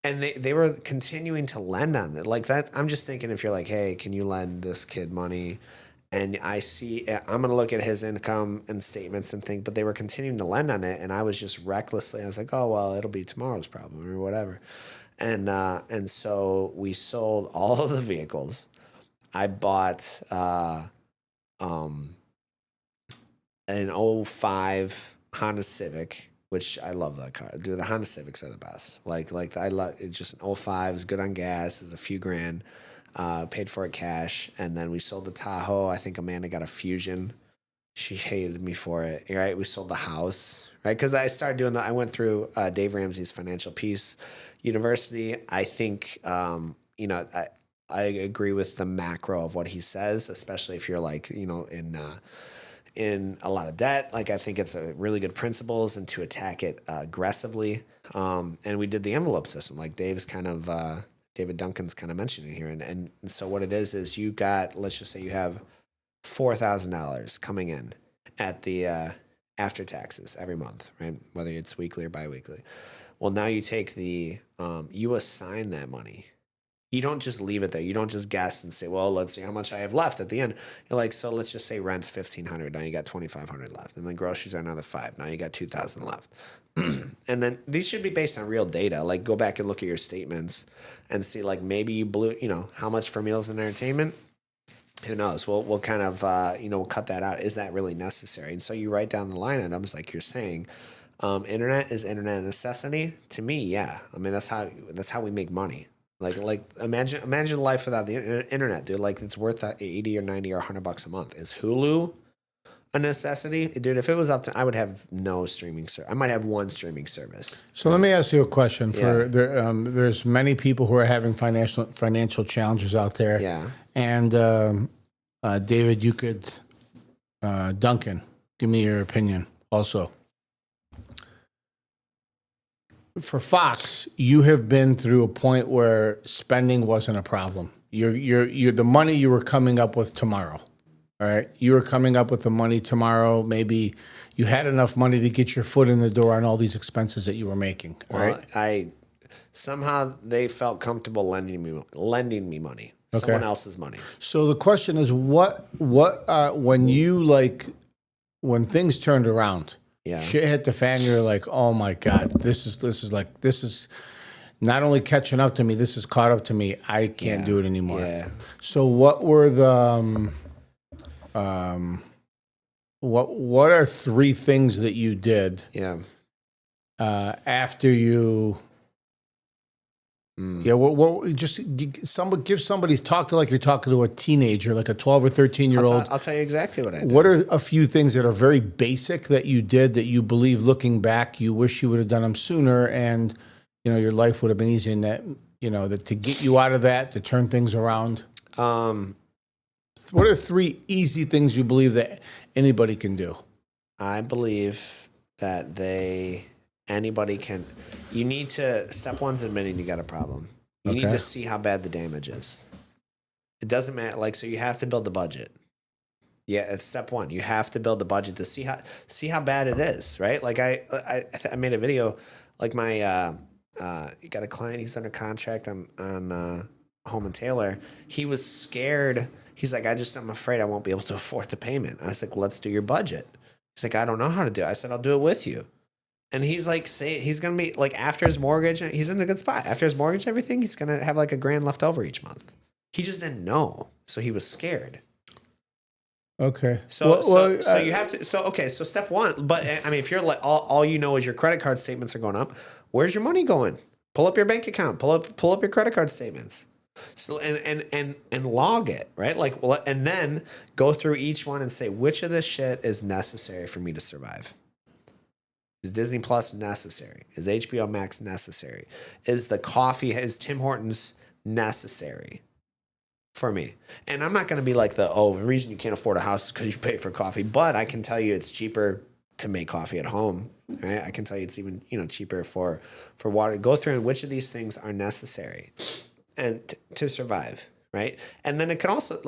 and they were continuing to lend on it. Like that, I'm just thinking if you're like, hey, can you lend this kid money? And I'm going to look at his income and statements and think, but they were continuing to lend on it. And I was just recklessly, I was like, oh, well, it'll be tomorrow's problem or whatever. And so we sold all of the vehicles. I bought an '05 Honda Civic, which I love that car. Dude, the Honda Civics are the best. Like I love it's just an '05, it's good on gas, it's a few grand. Paid for it cash, and then we sold the Tahoe. I think Amanda got a Fusion. She hated me for it. Right, we sold the house. Right, because I started doing that. I went through Dave Ramsey's Financial Peace University. I think you know, I agree with the macro of what he says, especially if you're like, you know, in a lot of debt. Like, I think it's a really good principles and to attack it aggressively. And we did the envelope system, like David Duncan's kind of mentioning here. And so what it is you got, let's just say you have $4,000 coming in at the after taxes every month, right? Whether it's weekly or biweekly. Well, now you take you assign that money. You don't just leave it there. You don't just guess and say, well, let's see how much I have left at the end. You're like, so let's just say rent's $1,500. Now you got $2,500 left. And then groceries are another $5. Now you got $2,000 left. And then these should be based on real data. Like, go back and look at your statements and see, like, maybe you blew, you know, how much for meals and entertainment? Who knows? We'll kind of, we'll cut that out. Is that really necessary? And so you write down the line items like you're saying. Internet is internet a necessity? To me, yeah. I mean, that's how we make money. Like imagine life without the internet, dude. Like, it's worth that 80 or 90 or $100 a month. Is Hulu a necessity? Dude, if it was up to, I would have no streaming service. I might have one streaming service. So let me ask you a question. There's many people who are having financial challenges out there. Yeah. And David, you could, Duncan, give me your opinion also. For Fox, you have been through a point where spending wasn't a problem. You're the money you were coming up with tomorrow. All right. You were coming up with the money tomorrow. Maybe you had enough money to get your foot in the door on all these expenses that you were making. All Well, right. somehow they felt comfortable lending me money, Okay. someone else's money. So the question is, when you when things turned around, Yeah. shit hit the fan. You're like, oh my god, this is not only catching up to me. This is caught up to me. I can't do it anymore. Yeah. So what were what are three things that you did? Yeah. After you. Yeah, give somebody talk to like you're talking to a teenager, like a 12 or 13-year-old. I'll tell you exactly what I did. What are a few things that are very basic that you did that you believe, looking back, you wish you would have done them sooner, and your life would have been easier, and that to get you out of that, to turn things around? What are three easy things you believe that anybody can do? I believe that anybody can. You need to, step one's admitting you got a problem. You need to see how bad the damage is. It doesn't matter. So you have to build the budget. Yeah, it's step one. You have to build the budget to see how bad it is, right? Like I made a video, like my you got a client, he's under contract on Home and Taylor. He was scared. He's like, I'm afraid I won't be able to afford the payment. I was like, well, let's do your budget. He's like, I don't know how to do it. I said, I'll do it with you. And he's like, he's going to be like, after his mortgage, he's in a good spot. After his mortgage and everything, he's going to have like $1,000 left over each month. He just didn't know. So he was scared. Okay. So you have to, so step one, but I mean, if you're like, all you know is your credit card statements are going up, where's your money going? Pull up your bank account, pull up your credit card statements. So, and log it, right? Like, and then go through each one and say, which of this shit is necessary for me to survive? Is Disney Plus necessary? Is HBO Max necessary? Is Tim Hortons necessary for me? And I'm not going to be like the reason you can't afford a house is because you pay for coffee, but I can tell you it's cheaper to make coffee at home, right? I can tell you it's even, cheaper for water. Go through and which of these things are necessary and to survive, right? And then it can also,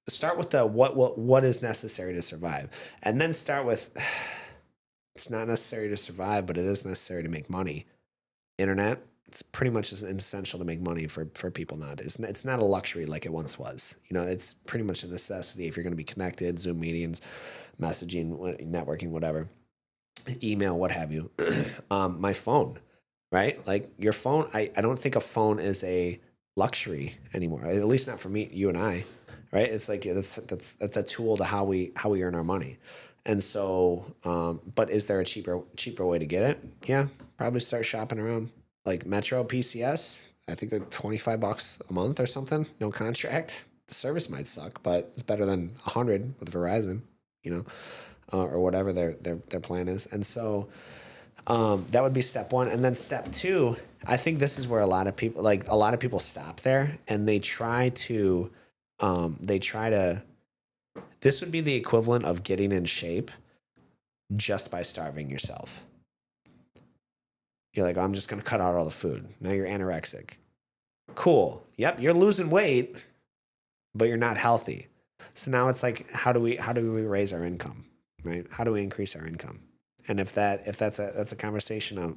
start with the what is necessary to survive, and then start with it's not necessary to survive, but it is necessary to make money. Internet, it's pretty much essential to make money for people nowadays. It's not a luxury like it once was. It's pretty much a necessity if you're going to be connected, Zoom meetings, messaging, networking, whatever, email, what have you. My phone, right? Like your phone, I don't think a phone is a luxury anymore, at least not for me, you and I, right? It's like that's a tool to how we earn our money. And so, but is there a cheaper way to get it? Yeah, probably start shopping around. Like Metro PCS, I think they're $25 a month or something. No contract. The service might suck, but it's better than $100 with Verizon, or whatever their plan is. And so, that would be step one. And then step two, I think this is where a lot of people stop there and they try to. This would be the equivalent of getting in shape just by starving yourself. You're like, I'm just going to cut out all the food. Now you're anorexic. Cool. Yep, you're losing weight, but you're not healthy. So now it's like, how do we raise our income, right? How do we increase our income? And if that's a conversation of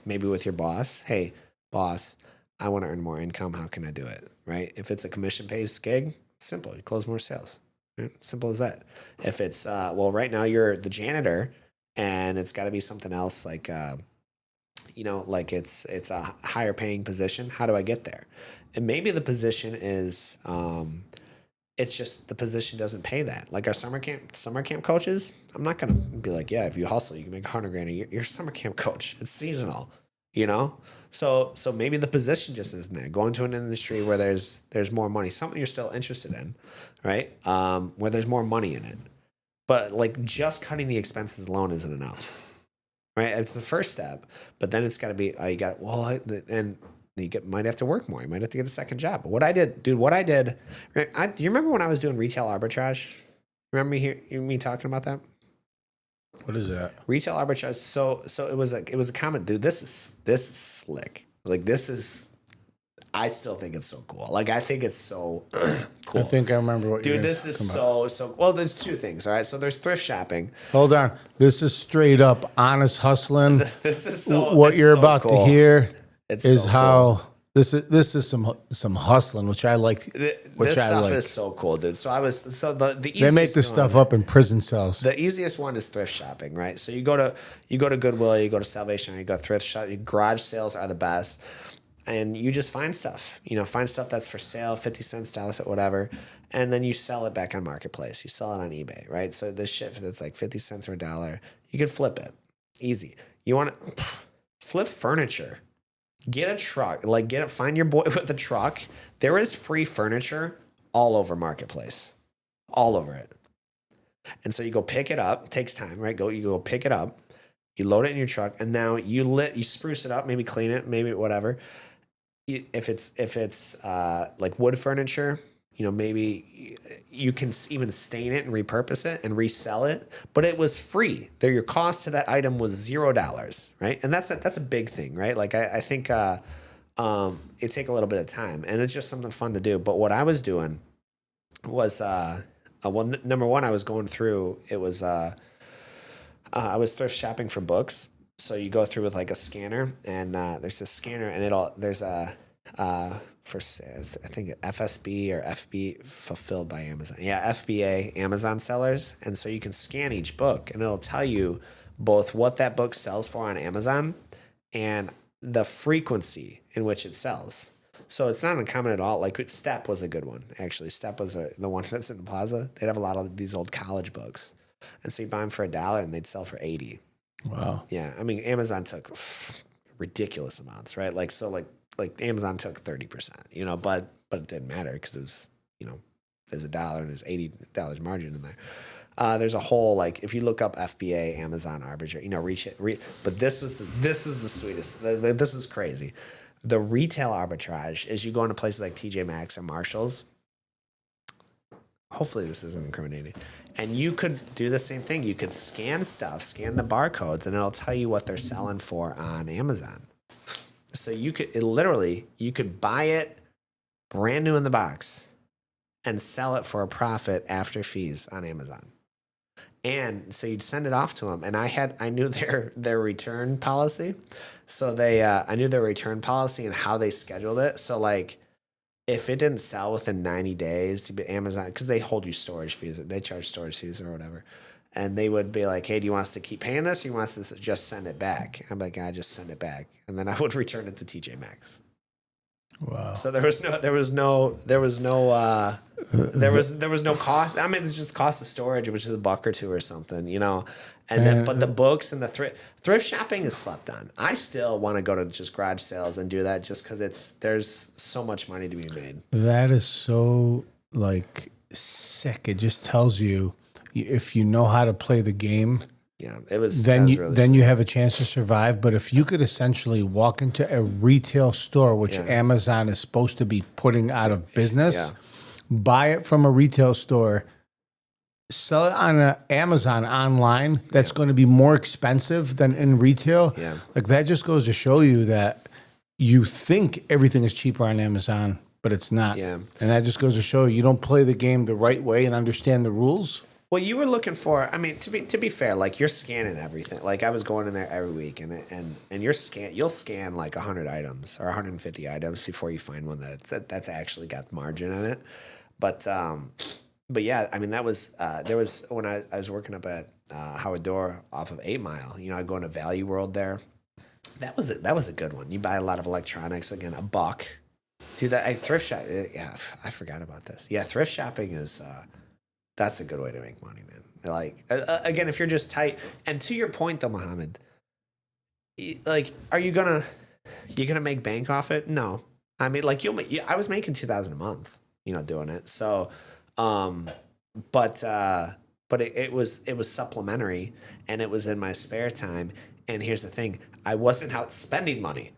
maybe with your boss, hey, boss, I want to earn more income. How can I do it, right? If it's a commission-based gig, it's simple. You close more sales. Right? Simple as that. If it's, right now you're the janitor and it's got to be something else like, it's a higher paying position. How do I get there? And maybe the position is, it's just the position doesn't pay that. Like our summer camp coaches, I'm not going to be like, yeah, if you hustle, you can make $100,000 a year. You're a summer camp coach. It's seasonal, So maybe the position just isn't there. Go into an industry where there's more money, something you're still interested in, right? Where there's more money in it. But like just cutting the expenses alone isn't enough, right? It's the first step, but then it's got to be, you might have to work more. You might have to get a second job. But what I did, do you remember when I was doing retail arbitrage? Remember me talking about that? What is that? Retail arbitrage. So it was a comment, dude. This is slick. Like I still think it's so cool. Like, I think it's so cool. I think I remember what you Dude, this is so. Well, there's two things, all right? So there's thrift shopping. Hold on. This is straight up honest hustling. This is so. What you're so about cool. to hear It's is so how cool. this is some hustling, which I like. This stuff is so cool, dude. So the They easiest make this stuff up in prison cells. The easiest one is thrift shopping, right? So you go to Goodwill, you go to Salvation, you go thrift shop. Garage sales are the best, and you just find stuff. Find stuff that's for sale, 50 cents, $1, whatever, and then you sell it back on Marketplace. You sell it on eBay, right? So this shit that's like 50 cents or $1, you can flip it, easy. You want to flip furniture. Get a truck, find your boy with a truck. There is free furniture all over Marketplace, all over it. And so you go pick it up. It takes time, right? You go pick it up. You load it in your truck, and now you spruce it up, maybe clean it, maybe whatever. If it's like wood furniture, maybe you can even stain it and repurpose it and resell it. But it was free. Your cost to that item was $0, right? And that's a big thing, right? Like I think it take a little bit of time, and it's just something fun to do. But what I was doing was number one, I was going through. It was I was thrift shopping for books. So you go through with like a scanner, and there's a scanner, and there's a for I think FSB or FB fulfilled by Amazon. Yeah, FBA Amazon sellers, and so you can scan each book, and it'll tell you both what that book sells for on Amazon and the frequency in which it sells. So it's not uncommon at all. Like Step was a good one, actually. Step was the one that's in the plaza. They'd have a lot of these old college books, and so you buy them for $1, and they'd sell for $80. Wow. Yeah, I mean, Amazon took ridiculous amounts, right? Like Amazon took 30%, but it didn't matter because it was, there's $1 and there's $80 margin in there. There's a whole if you look up FBA Amazon arbitrage, but this is the sweetest. This is crazy. The retail arbitrage is you go into places like TJ Maxx or Marshalls. Hopefully this isn't incriminating. And you could do the same thing. You could scan the barcodes, and it'll tell you what they're selling for on Amazon. So you could buy it brand new in the box and sell it for a profit after fees on Amazon. And so you'd send it off to them. And I knew their return policy. So I knew their return policy and how they scheduled it. So if it didn't sell within 90 days, Amazon, because they hold you storage fees, they charge storage fees or whatever. And they would be like, hey, do you want us to keep paying this, or you want us to just send it back? I'm like, I just send it back. And then I would return it to TJ Maxx. Wow. So there was no cost. I mean, it's just cost of storage, which is $1 or $2 or something, And then, but the books and the thrift shopping is slept on. I still want to go to just garage sales and do that, just because there's so much money to be made. That is so sick. It just tells you if you know how to play the game. Yeah, it was. Then really you have a chance to survive. But if you could essentially walk into a retail store, which Amazon is supposed to be putting out of business, buy it from a retail store, sell it on Amazon online, that's going to be more expensive than in retail. Yeah. That just goes to show you that you think everything is cheaper on Amazon, but it's not. Yeah. And that just goes to show you don't play the game the right way and understand the rules. Well, you were looking for. I mean, to be fair, you're scanning everything. I was going in there every week, and you'll scan 100 items or 150 items before you find one that's actually got margin in it. But yeah, I mean, that was there was when I was working up at Howard Door off of 8 Mile. I go into Value World there. That was a good one. You buy a lot of electronics, again, $1. Dude, that thrift shop. Yeah, I forgot about this. Yeah, thrift shopping is. That's a good way to make money, man. Again, if you're just tight, and to your point though, Muhammad, are you gonna make bank off it? No, I mean, I was making $2,000 a month, doing it. So, but it was supplementary, and it was in my spare time. And here's the thing: I wasn't out spending money.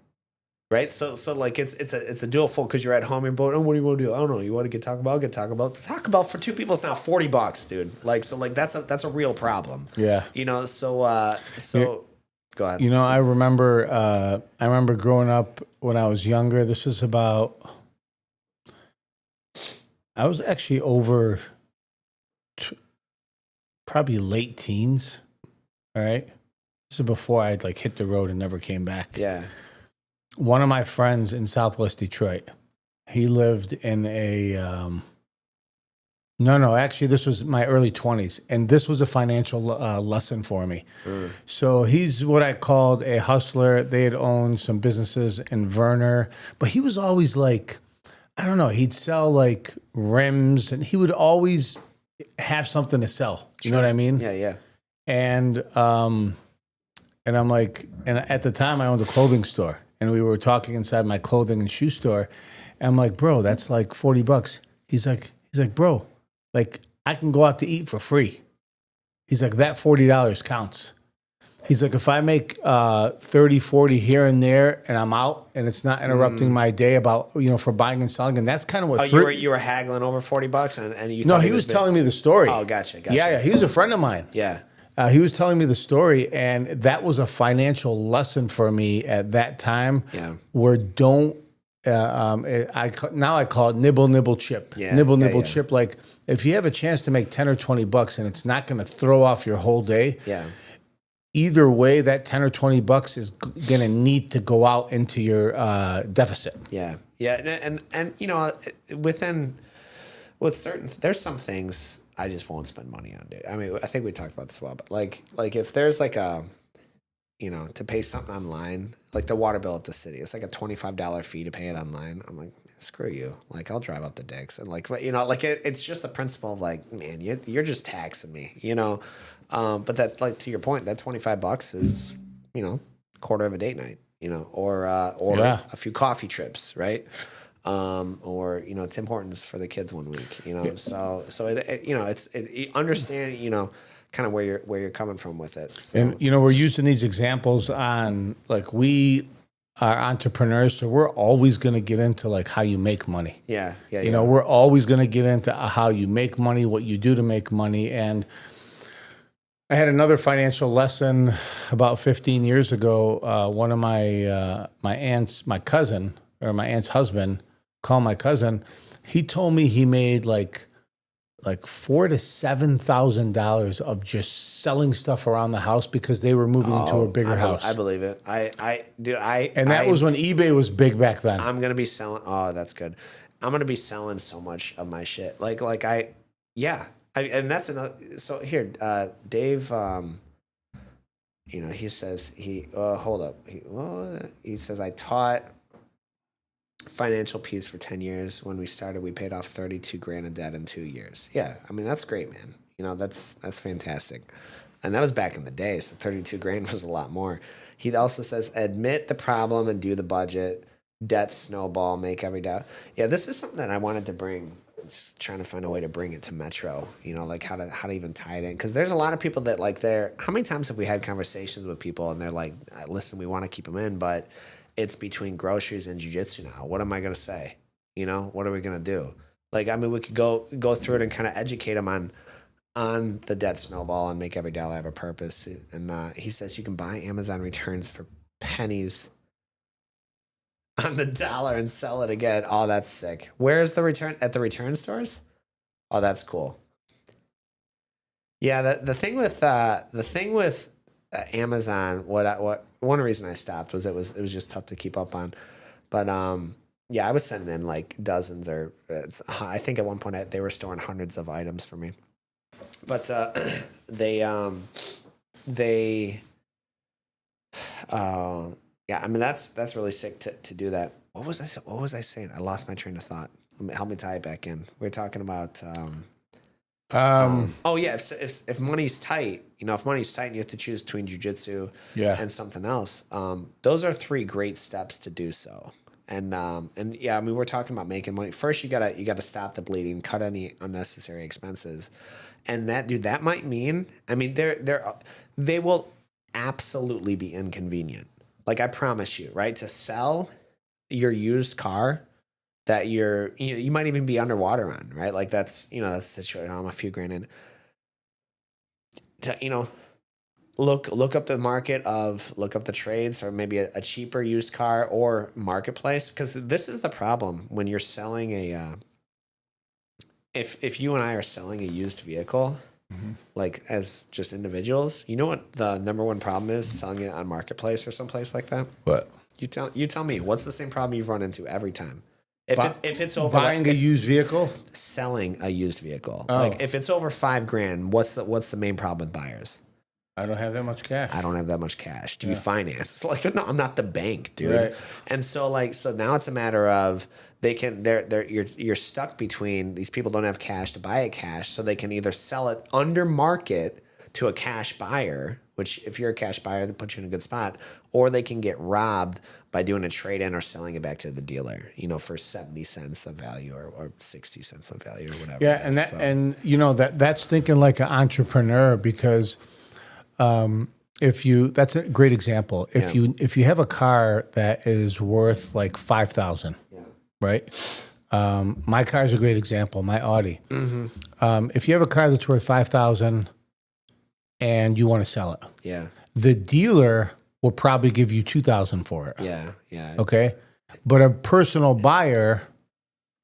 Right, so it's a dual fold, because you're at home, you're bored. Oh, what do you want to do? I don't know. You want to get Taco Bell? Get Taco Bell. Taco Bell for 2 people is now $40, dude. That's a real problem. Yeah. So Go ahead. You know, I remember growing up when I was younger. This was about, I was actually over probably late teens. All right. This is before I'd like hit the road and never came back. Yeah. One of my friends in Southwest Detroit, he lived in a, no, actually, this was my early 20s. And this was a financial lesson for me. So he's what I called a hustler. They had owned some businesses in Verner, but he was always like, I don't know, he'd sell like rims and he would always have something to sell. You know what I mean? Yeah. And I'm like, and at the time I owned a clothing store and we were talking inside my clothing and shoe store. And I'm like, bro, that's like $40. He's like, bro, like I can go out to eat for free. He's like, that $40 counts. He's like, if I make 30, 40 here and there and I'm out and it's not interrupting my day about, you know, for buying and selling. And that's kind of what you were haggling over $40 and you No, thought he was telling me the story. Oh, gotcha. Yeah, he was a friend of mine. Yeah. He was telling me the story, and that was a financial lesson for me at that time. Yeah. Where don't now I call it nibble chip. Yeah. Nibble chip. Like if you have a chance to make 10 or $20 and it's not going to throw off your whole day. Yeah. Either way, that 10 or $20 is going to need to go out into your deficit. Yeah. And you know, there's some things I just won't spend money on, dude. I mean, I think we talked about this a while, but like if there's like a, you know, to pay something online, like the water bill at the city, it's like a $25 fee to pay it online. I'm like, screw you. Like, I'll drive up the dicks. And like, you know, like it's just the principle of like, man, you're just taxing me, you know? But that, like, to your point, that $25 is, you know, quarter of a date night, you know, or a few coffee trips, right? Or, you know, Tim Hortons for the kids one week, you know? So it you know, understand, you know, kind of where you're coming from with it. So. And, you know, we're using these examples on, like, we are entrepreneurs, so we're always going to get into, like, how you make money. Yeah. You know, we're always going to get into how you make money, what you do to make money. And I had another financial lesson about 15 years ago. One of my aunt's husband, called my cousin. He told me he made like $4,000 to $7,000 of just selling stuff around the house because they were moving into a bigger house. I believe it. And that was when eBay was big back then. I'm gonna be selling. Oh, that's good. I'm gonna be selling so much of my shit. And that's another. So here, Dave. You know, he says hold up. He says I taught financial peace for 10 years. When we started, we paid off 32 grand in debt in 2 years. Yeah, I mean that's great, man. You know, that's fantastic. And that was back in the day, so 32 grand was a lot more. He also says admit the problem and do the budget. Debt snowball, make every doubt. Yeah, this is something that I wanted to bring. Just trying to find a way to bring it to Metro, you know, like how to even tie it in. Because there's a lot of people that like how many times have we had conversations with people and they're like, listen, we want to keep them in, but it's between groceries and jiu-jitsu now. What am I going to say? You know, what are we going to do? Like, I mean, we could go through it and kind of educate them on the debt snowball and make every dollar have a purpose. And he says you can buy Amazon returns for pennies on the dollar and sell it again. Oh, that's sick. Where's the return? At the return stores? Oh, that's cool. Yeah, the thing with Amazon, what one reason I stopped was it was just tough to keep up on. But yeah, I was sending in like dozens I think at one point they were storing hundreds of items for me. But yeah, I mean that's really sick to do that. What was I saying? I lost my train of thought. Help me tie it back in. We were talking about oh yeah, if money's tight, you know, if money's tight and you have to choose between jiu-jitsu and something else, those are 3 great steps to do so. And yeah, I mean, we're talking about making money. First, you gotta stop the bleeding, cut any unnecessary expenses, and that might mean, I mean, they will absolutely be inconvenient. Like I promise you, right? To sell your used car that you might even be underwater on, right? Like that's the situation. I'm a few grand in. You know, look up the market look up the trades, or maybe a cheaper used car or marketplace, because this is the problem when you're selling a if you and I are selling a used vehicle, like as just individuals, you know what the number one problem is selling it on marketplace or someplace like that? What? You tell me, what's the same problem you've run into every time? If it's over buying a used vehicle, selling a used vehicle, Oh. like if it's over $5,000, what's the main problem with buyers? I don't have that much cash. I don't have that much cash. Do you finance? It's like, no, I'm not the bank, dude. Right. And so now it's a matter of you're stuck between these people don't have cash to buy it cash, so they can either sell it under market to a cash buyer, which if you're a cash buyer, that puts you in a good spot, or they can get robbed by doing a trade-in or selling it back to the dealer, for 70 cents of value or 60 cents of value or whatever. Yeah, and that's thinking like an entrepreneur, because that's a great example. If you have a car that is worth like $5,000, right? My car is a great example. My Audi. If you have a car that's worth $5,000 and you want to sell it, the dealer will probably give you $2,000 for it. Yeah. Okay, but a personal buyer,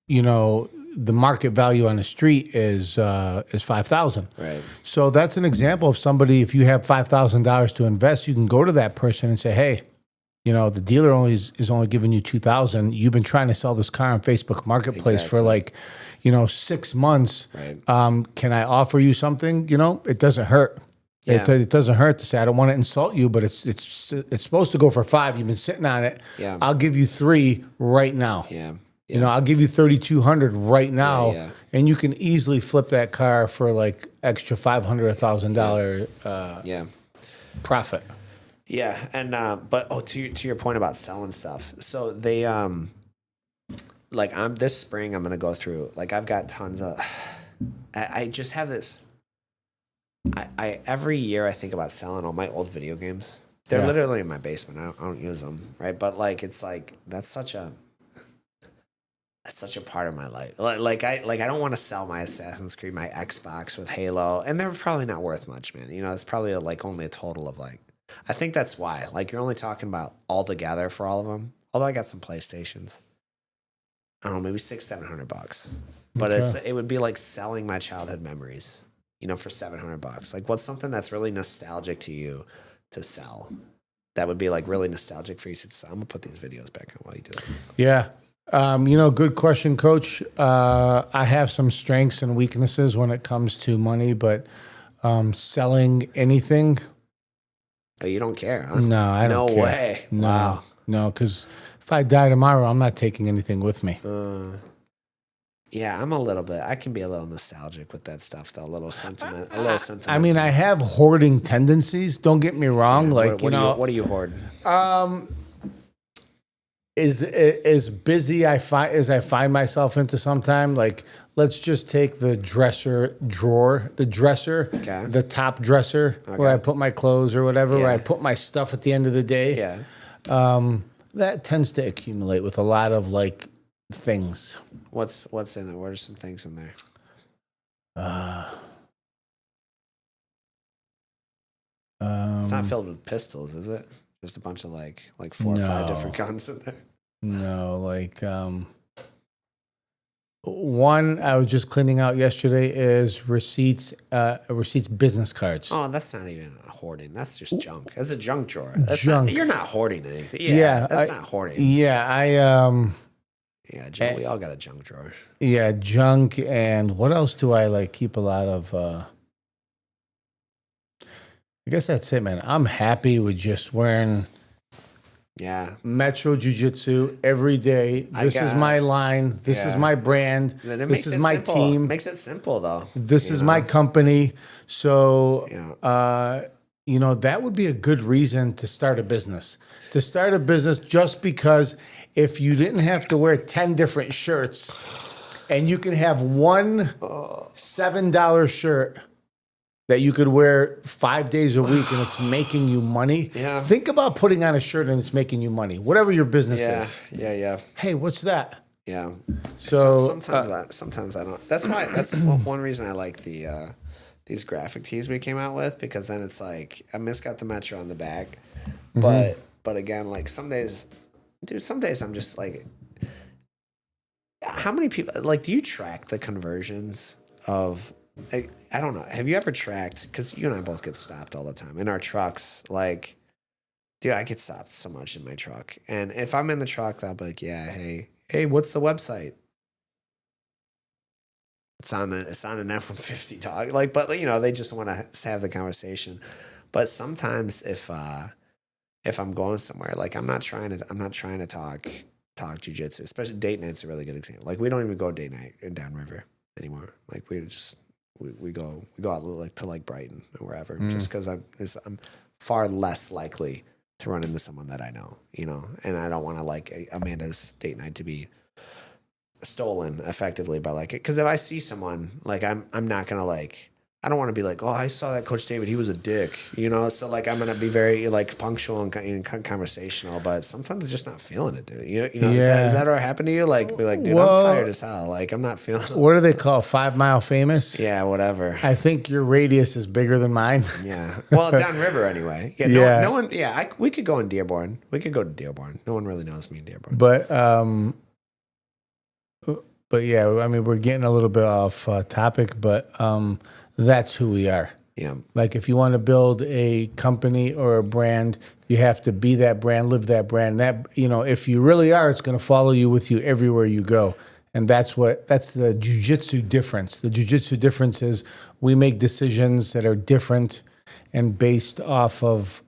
the market value on the street is $5,000. Right. So that's an example of somebody. If you have $5,000 to invest, you can go to that person and say, "Hey, the dealer is only giving you $2,000. You've been trying to sell this car on Facebook Marketplace for like, 6 months. Right. Can I offer you something? It doesn't hurt." Yeah. It doesn't hurt to say, I don't want to insult you, but it's supposed to go for $5,000. You've been sitting on it. Yeah. I'll give you $3,000 right now. Yeah. I'll give you $3,200 right now, Yeah. and you can easily flip that car for like extra $500 or $1,000 profit. Yeah, and but to your point about selling stuff, so they this spring I'm gonna go through, like I've got tons of I just have this. I every year I think about selling all my old video games. They're literally in my basement. I don't use them, right? But like it's like that's such a part of my life. Like I don't want to sell my Assassin's Creed, my Xbox with Halo, and they're probably not worth much, man. It's probably like only a total of like, I think that's why. Like you're only talking about all together for all of them. Although I got some PlayStations, I don't know, maybe $600-700. But it would be like selling my childhood memories, for $700. Like what's something that's really nostalgic to you to sell? That would be like really nostalgic for you to sell. I'm gonna put these videos back on while you do that. Yeah. Good question, Coach. I have some strengths and weaknesses when it comes to money, but selling anything. But you don't care, huh? No, I don't care. No way. No, Wow. no, because if I die tomorrow, I'm not taking anything with me. Yeah, I can be a little nostalgic with that stuff, though. A little sentiment. I mean, I have hoarding tendencies. Don't get me wrong. What do you hoard? As busy as I find myself into sometime, like let's just take the dresser, the top dresser where I put my clothes or whatever, where I put my stuff at the end of the day. Yeah. That tends to accumulate with a lot of like things. What's in there? What are some things in there? It's not filled with pistols, is it? Just a bunch of like 4 or 5 different guns in there. No, like one I was just cleaning out yesterday is receipts business cards. Oh, that's not even hoarding. That's just junk. That's a junk drawer. You're not hoarding anything. That's not hoarding. Yeah, junk. We all got a junk drawer. Yeah, junk. And what else do I like keep a lot of? I guess that's it, man. I'm happy with just wearing Metro Jiu-Jitsu every day. This is my line. This is my brand. This is my team. Makes it simple, though. This is my company. So, that would be a good reason to start a business. To start a business just because if you didn't have to wear 10 different shirts and you can have one $7 shirt that you could wear 5 days a week and it's making you money. Yeah. Think about putting on a shirt and it's making you money, whatever your business is. Yeah. Hey, what's that? Yeah. So sometimes I don't. That's one reason I like the these graphic tees we came out with, because then it's like I got the Metro on the back, Mm-hmm. but again, like some days, dude, some days I'm just like, how many people like do you track the conversions of? I don't know. Have you ever tracked? Because you and I both get stopped all the time in our trucks. Like, dude, I get stopped so much in my truck, and if I'm in the truck, I'll be like, yeah, hey, what's the website? It's on an F-150 dog. Like, but you know, they just want to have the conversation. But sometimes if I'm going somewhere, like I'm not trying to talk jujitsu, especially date night's a really good example. Like we don't even go date night in downriver anymore. Like we go out like to like Brighton or wherever, just because I'm far less likely to run into someone that I know, you know, and I don't want to like Amanda's date night to be stolen effectively by like it, because if I see someone, like I'm not gonna like, I don't want to be like, oh, I saw that Coach David, he was a dick, you know. So like I'm gonna be very like punctual and conversational, but sometimes I'm just not feeling it, dude. You know, Yeah. is that ever happened to you? Like be like, dude, Well, I'm tired as hell. Like I'm not feeling it. What do they call 5 Mile Famous? Yeah, whatever. I think your radius is bigger than mine. Yeah. Well, downriver anyway. Yeah. No one. Yeah. We could go in Dearborn. We could go to Dearborn. No one really knows me in Dearborn. But yeah, I mean, we're getting a little bit off topic, but that's who we are. Yeah. Like if you want to build a company or a brand, you have to be that brand, live that brand. That, you know, if you really are, it's going to follow you with you everywhere you go. And that's the jiu-jitsu difference. The jiu-jitsu difference is we make decisions that are different and based off of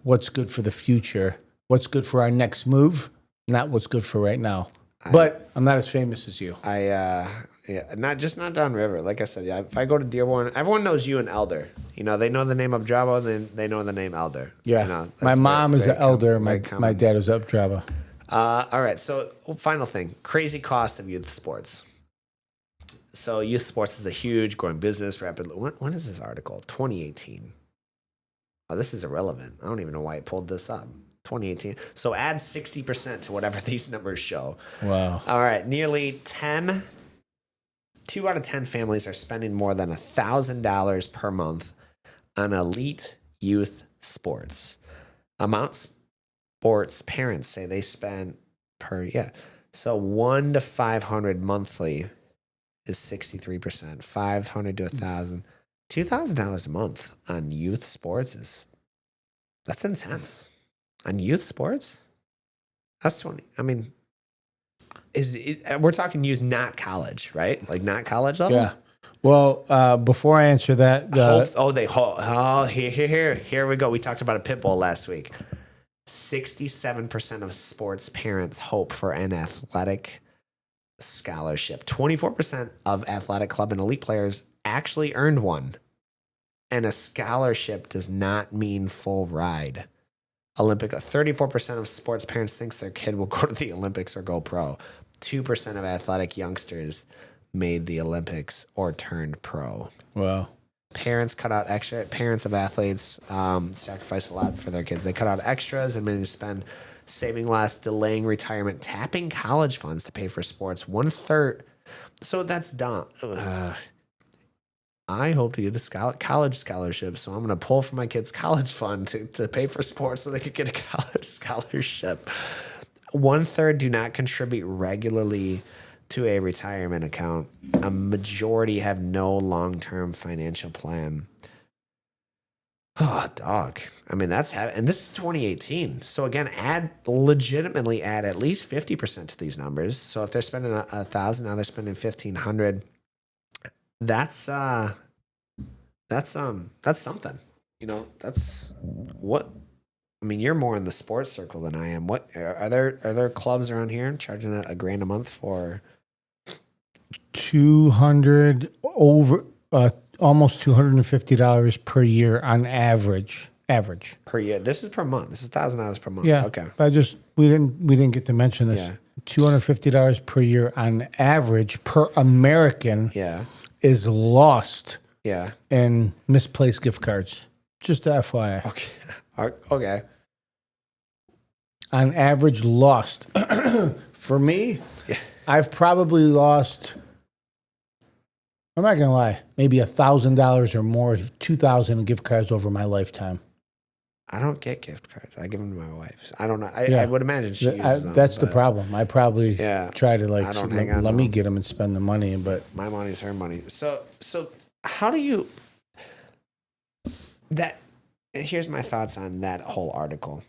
what's good for the future, what's good for our next move, not what's good for right now. But I'm not as famous as you. Not downriver. Like I said, yeah. If I go to Dearborn, everyone knows you and Elder. You know, they know the name of Jabba, then they know the name Elder. Yeah. You know, my mom is an elder. My common. dad is up Jabba. All right. So final thing: crazy cost of youth sports. So youth sports is a huge growing business. Rapidly. When is this article? 2018. Oh, this is irrelevant. I don't even know why I pulled this up. 2018. So add 60% to whatever these numbers show. Wow. All right. Nearly 2 out of 10 families are spending more than $1,000 per month on elite youth sports. Amount sports parents say they spend per, yeah. So 1 to 500 monthly is 63%. 500 to 1,000. $2,000 a month on youth sports that's intense. On youth sports? That's 20. I mean, we're talking youth, not college, right? Like not college level? Yeah. Well, before I answer that, here we go. We talked about a pit bull last week. 67% of sports parents hope for an athletic scholarship. 24% of athletic club and elite players actually earned one. And a scholarship does not mean full ride. 34% of sports parents thinks their kid will go to the Olympics or go pro. 2% of athletic youngsters made the Olympics or turned pro. Wow. Parents cut out extra. Parents of athletes sacrifice a lot for their kids. They cut out extras and manage to spend saving less, delaying retirement, tapping college funds to pay for sports. 1/3. So that's dumb. I hope to get a college scholarship, so I'm going to pull from my kid's college fund to pay for sports so they could get a college scholarship. 1/3 do not contribute regularly to a retirement account. A majority have no long-term financial plan. Oh, dog. I mean, and this is 2018. So again, legitimately add at least 50% to these numbers. So if they're spending 1,000, now they're spending 1,500. That's something. You know, that's what. I mean, you're more in the sports circle than I am. What are there clubs around here charging $1,000 a month for? 200 over almost $250 per year on average. Per year. This is per month. This is $1,000 per month. Yeah. Okay. But we didn't get to mention this. Yeah. $250 per year on average per American. Yeah. Is lost. Yeah. And misplaced gift cards. Just a FYI. Okay. On average, lost. For me, yeah. I've probably lost I'm not gonna lie. Maybe $1,000 or more, 2,000 gift cards over my lifetime. I don't get gift cards. I give them to my wife. I don't know. Yeah. I would imagine she uses them. That's the but problem. I probably try to I don't hang on let to me them. get them and spend the money, but My money's her money. So how do you that? Here's my thoughts on that whole article.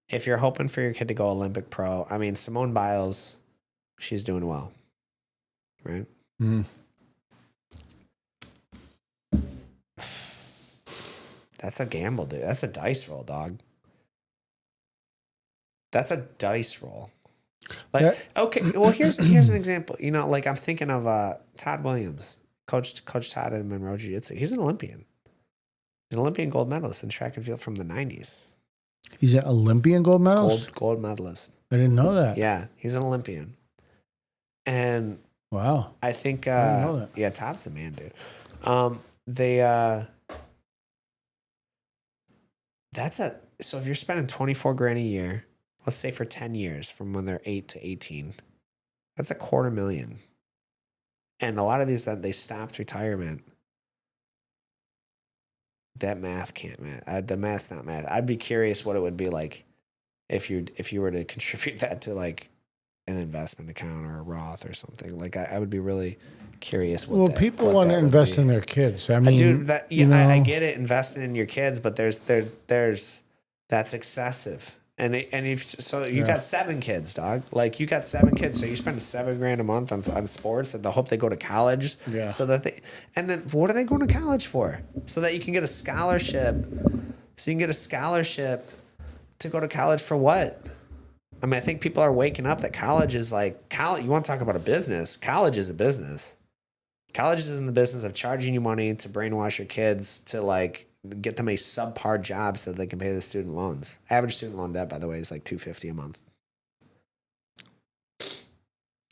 If you're hoping for your kid to go Olympic pro, I mean Simone Biles, she's doing well, right? mm, That's a gamble, dude. That's a dice roll, dog. That's a dice roll. Like, okay, well, here's an example. You know, like I'm thinking of Todd Williams, Coach Todd in Monroe Jiu-Jitsu. He's an Olympian. He's an Olympian gold medalist in track and field from the 90s. he's an Olympian gold medalist. Gold medalist. I didn't know that. Yeah, he's an Olympian. And Wow. I think, I didn't know that. yeah, Todd's the man, dude. So if you're spending 24 grand a year, let's say for 10 years from when they're 8 to 18, that's $250,000. And a lot of these that they stopped retirement, that math can't math. The math's not math. I'd be curious what it would be like if you were to contribute that to like an investment account or a Roth or something. Like I would be really curious. People want to invest in their kids. I mean, dude, I get it, investing in your kids, but there's that's excessive. And you got 7 kids, dog. Like you got 7 kids, so you spend $7,000 a month on sports, and they hope they go to college. Yeah. And then what are they going to college for? So that you can get a scholarship. So you can get a scholarship to go to college for what? I mean, I think people are waking up that college is like college. You want to talk about a business? College is a business. College is in the business of charging you money to brainwash your kids to like get them a subpar job so that they can pay the student loans. Average student loan debt, by the way, is like $250 a month.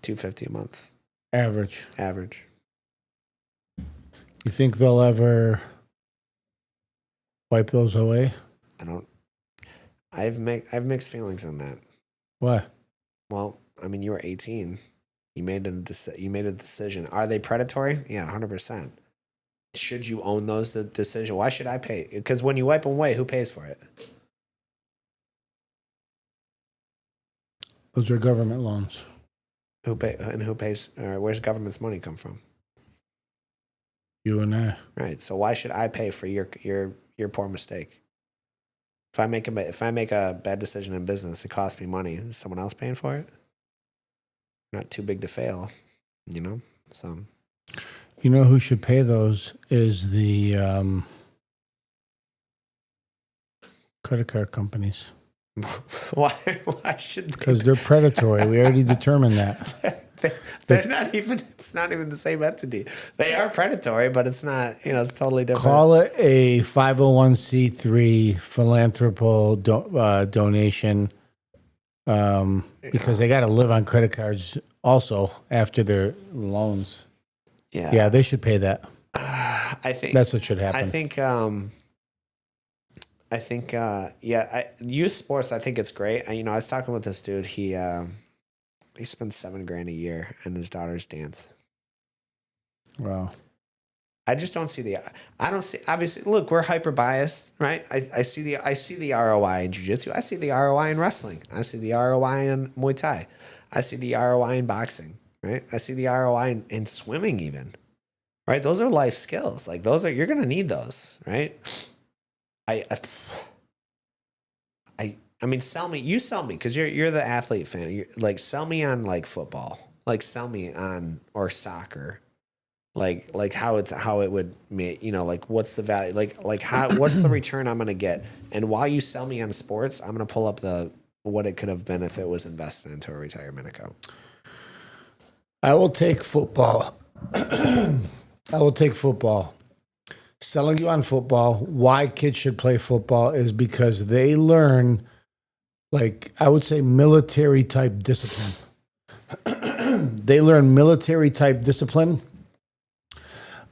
$250 a month. average. You think they'll ever wipe those away? I've mixed feelings on that. Why? Well, I mean, you were 18. You made a decision. Are they predatory? Yeah, 100%. Should you own those? The decision. Why should I pay? Because when you wipe them away, who pays for it? Those are government loans. Who pays? Where's government's money come from? You and I. Right. So why should I pay for your poor mistake? If I make a bad decision in business, it costs me money. Is someone else paying for it? Not too big to fail, you know. So. You know who should pay those is the credit card companies. Why should they? Because they're predatory. We already determined that. They're not even. It's not even the same entity. They are predatory, but it's not. It's totally different. Call it a 501c3 philanthropo donation, because they got to live on credit cards also after their loans. Yeah, they should pay that. I think that's what should happen. I think, youth sports. I think it's great. I was talking with this dude. He spends $7,000 a year on his daughter's dance. Wow. I just don't see I don't see. Obviously, look, we're hyper biased, right? I see the ROI in jiu-jitsu. I see the ROI in wrestling. I see the ROI in Muay Thai. I see the ROI in boxing. Right? I see the ROI in swimming even, right? Those are life skills. Like you're going to need those, right? I mean, sell me, cause you're the athlete fan. You're like, sell me on like football, like sell me on, or soccer, like how it would make, like what's the value? Like how, what's the return I'm going to get? And while you sell me on sports, I'm going to pull up what it could have been if it was invested into a retirement account. I will take football. Selling you on football, why kids should play football is because they learn, like, I would say military type discipline. They learn military type discipline.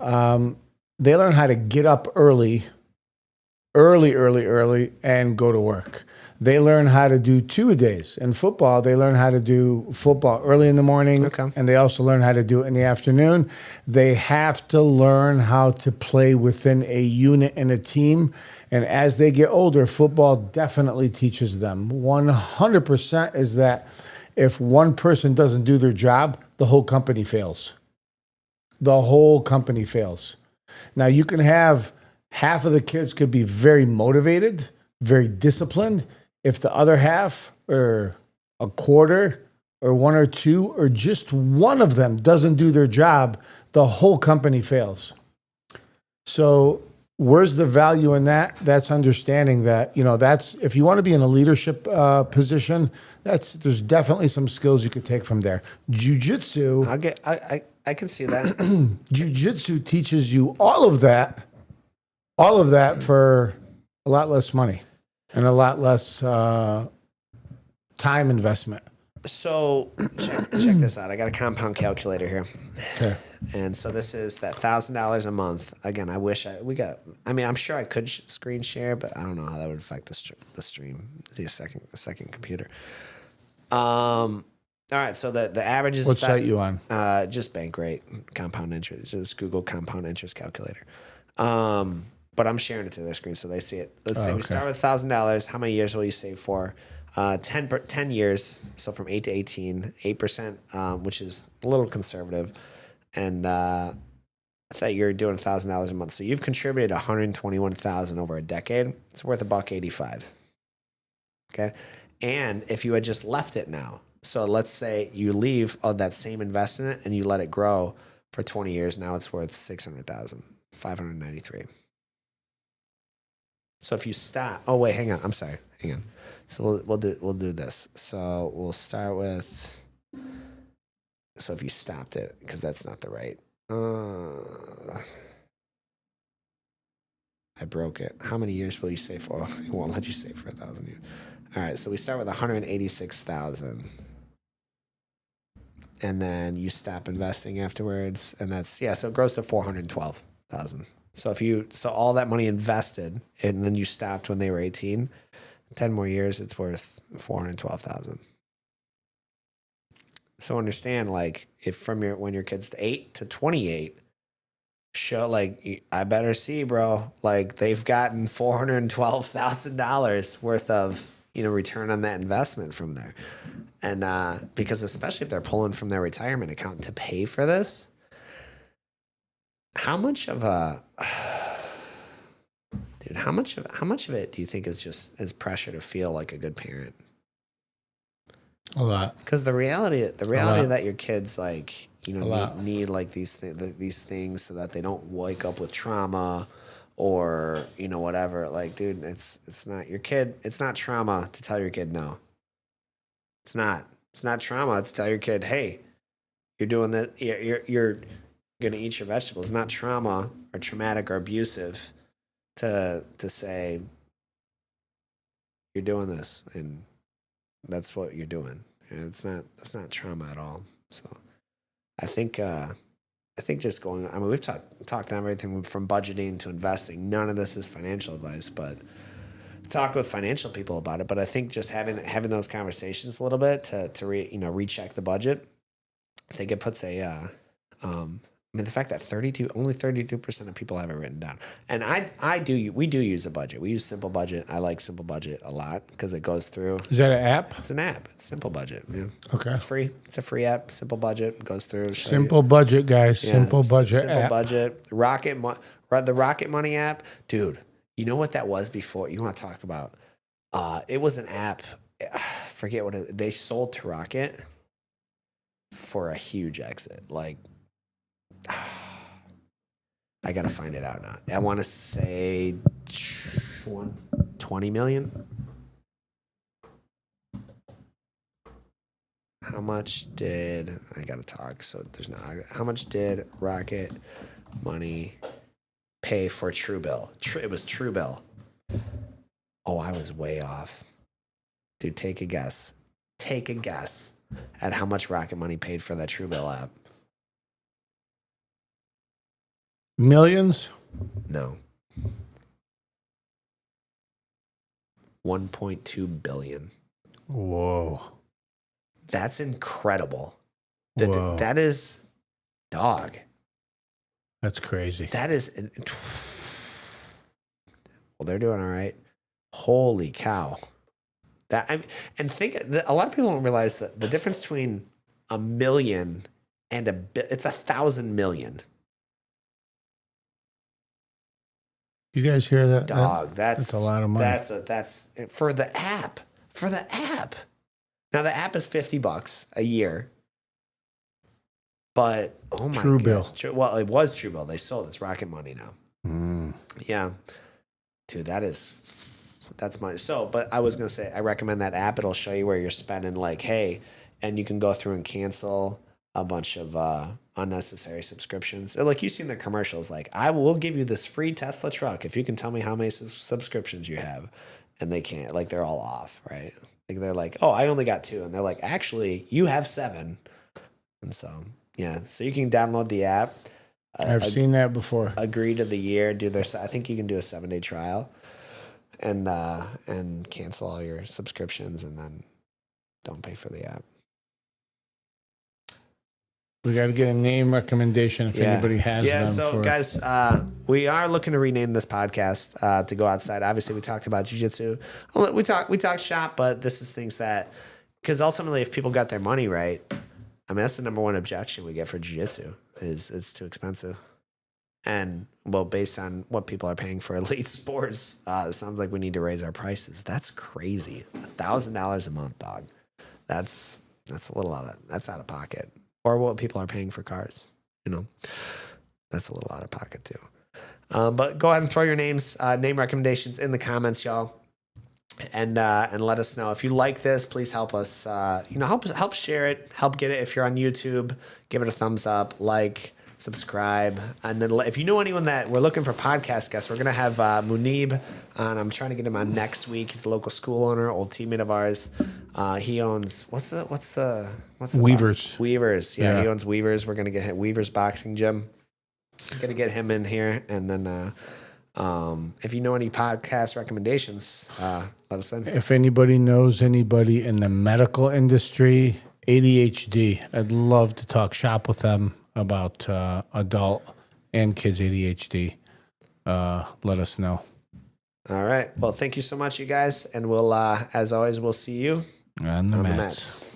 They learn how to get up early early, and go to work. They learn how to do two-a-days. In football, they learn how to do football early in the morning, and they also learn how to do it in the afternoon. They have to learn how to play within a unit and a team. And as they get older, football definitely teaches them. 100% is that if one person doesn't do their job, the whole company fails. The whole company fails. Now, you can have half of the kids could be very motivated, very disciplined. If the other half, or a quarter, or one or two, or just one of them doesn't do their job, the whole company fails. So where's the value in that? That's understanding that, that's, if you want to be in a leadership position, there's definitely some skills you could take from there. Jiu-Jitsu. I can see that. Jiu-Jitsu teaches you all of that for a lot less money and a lot less time investment. So check this out. I got a compound calculator here. Okay. And so this is that $1,000 a month. Again, I'm sure I could screen share, but I don't know how that would affect the stream. The second computer. All right. So the average is what site you on? Just Bankrate compound interest. Just Google compound interest calculator. But I'm sharing it to their screen so they see it. Let's say we start with $1,000. How many years will you save for? 10 years. So from 8 to 18, 8%, which is a little conservative. And I thought you were doing $1,000 a month. So you've contributed $121,000 over a decade. It's worth $185. Okay. And if you had just left it now, so let's say you leave that same investment and you let it grow for 20 years. Now it's worth $600,000, $593. So if you stop, hang on. I'm sorry. Hang on. So we'll do this. So we'll start with. So if you stopped it, because that's not the right. I broke it. How many years will you save for? It won't let you save for 1,000 years. All right. So we start with 186,000. And then you stop investing afterwards, and so it grows to 412,000. So all that money invested, and then you stopped when they were 18, 10 more years, it's worth 412,000. So understand, like, if when your kid's 8 to 28, show, like, I better see, bro, like, they've gotten $412,000 worth of, return on that investment from there. And because especially if they're pulling from their retirement account to pay for this, how much of it do you think is pressure to feel like a good parent? A lot. Because the reality that your kids, like, need like these things so that they don't wake up with trauma or whatever. Like, dude, it's not your kid. It's not trauma to tell your kid no. It's not trauma to tell your kid, hey, you're doing that. You're gonna eat your vegetables. It's not trauma or traumatic or abusive to say you're doing this and that's what you're doing. And that's not trauma at all. So I think just going. I mean, we've talked on everything from budgeting to investing. None of this is financial advice, but talk with financial people about it. But I think just having those conversations a little bit to recheck the budget. I think it puts the fact that only 32% of people have it written down. And we do use a budget. We use Simple Budget. I like Simple Budget a lot because it goes through. Is that an app? It's an app. It's Simple Budget. Yeah. Okay. It's free. It's a free app. Simple Budget goes through. Simple Budget, guys. Yeah, Simple Budget Simple app. Budget. The Rocket Money app. Dude, you know what that was before? You want to talk about? It was an app. Forget what they sold to Rocket for a huge exit. Like, I gotta find it out now. I want to say 20 million. How much did I gotta talk? So there's not. How much did Rocket Money pay for Truebill? It was Truebill. Oh, I was way off. Dude, take a guess. Take a guess at how much Rocket Money paid for that Truebill app. Millions? No. 1.2 billion. Whoa. That's incredible. Whoa. That is dog. That's crazy. That is. Well, they're doing all right. Holy cow. And think a lot of people don't realize that the difference between a million and it's 1,000 million. You guys hear that? Dog, that's a lot of money. That's for the app. For the app. Now the app is $50 a year. But oh my Truebill. Well, it was Truebill. They sold it's Rocket Money now. Yeah. Dude, that's money. So, but I was gonna say I recommend that app. It'll show you where you're spending and you can go through and cancel a bunch of unnecessary subscriptions. Like you've seen the commercials, like I will give you this free Tesla truck if you can tell me how many subscriptions you have, and they can't. Like they're all off, right? Like they're like, oh, I only got 2, and they're like, actually, you have 7, and so yeah, so you can download the app. I've seen that before. Agree to the year. I think you can do a 7-day trial, and cancel all your subscriptions, and then don't pay for the app. We got to get a name recommendation if anybody has them. Yeah, so guys, we are looking to rename this podcast to go outside. Obviously, we talked about jiu-jitsu. We talked shop, but this is things that, because ultimately, if people got their money right, I mean, that's the number one objection we get for jiu-jitsu is it's too expensive. And, well, based on what people are paying for elite sports, it sounds like we need to raise our prices. That's crazy. $1,000 a month, dog. That's a little that's out of pocket. Or what people are paying for cars, that's a little out of pocket too. But go ahead and throw your names, name recommendations in the comments, y'all, and let us know if you like this. Please help us, help share it, help get it. If you're on YouTube, give it a thumbs up, subscribe, and then if you know anyone that we're looking for podcast guests, we're gonna have Munib on. I'm trying to get him on next week. He's a local school owner, old teammate of ours. He owns what's the Weavers. Weavers, yeah, he owns Weavers. We're gonna get him Weavers Boxing Gym. Gonna get him in here, and then if you know any podcast recommendations, let us know. If anybody knows anybody in the medical industry, ADHD, I'd love to talk shop with them about adult and kids ADHD. Let us know. All right. Well, thank you so much, you guys. And we'll, as always, we'll see you on the mats. mats.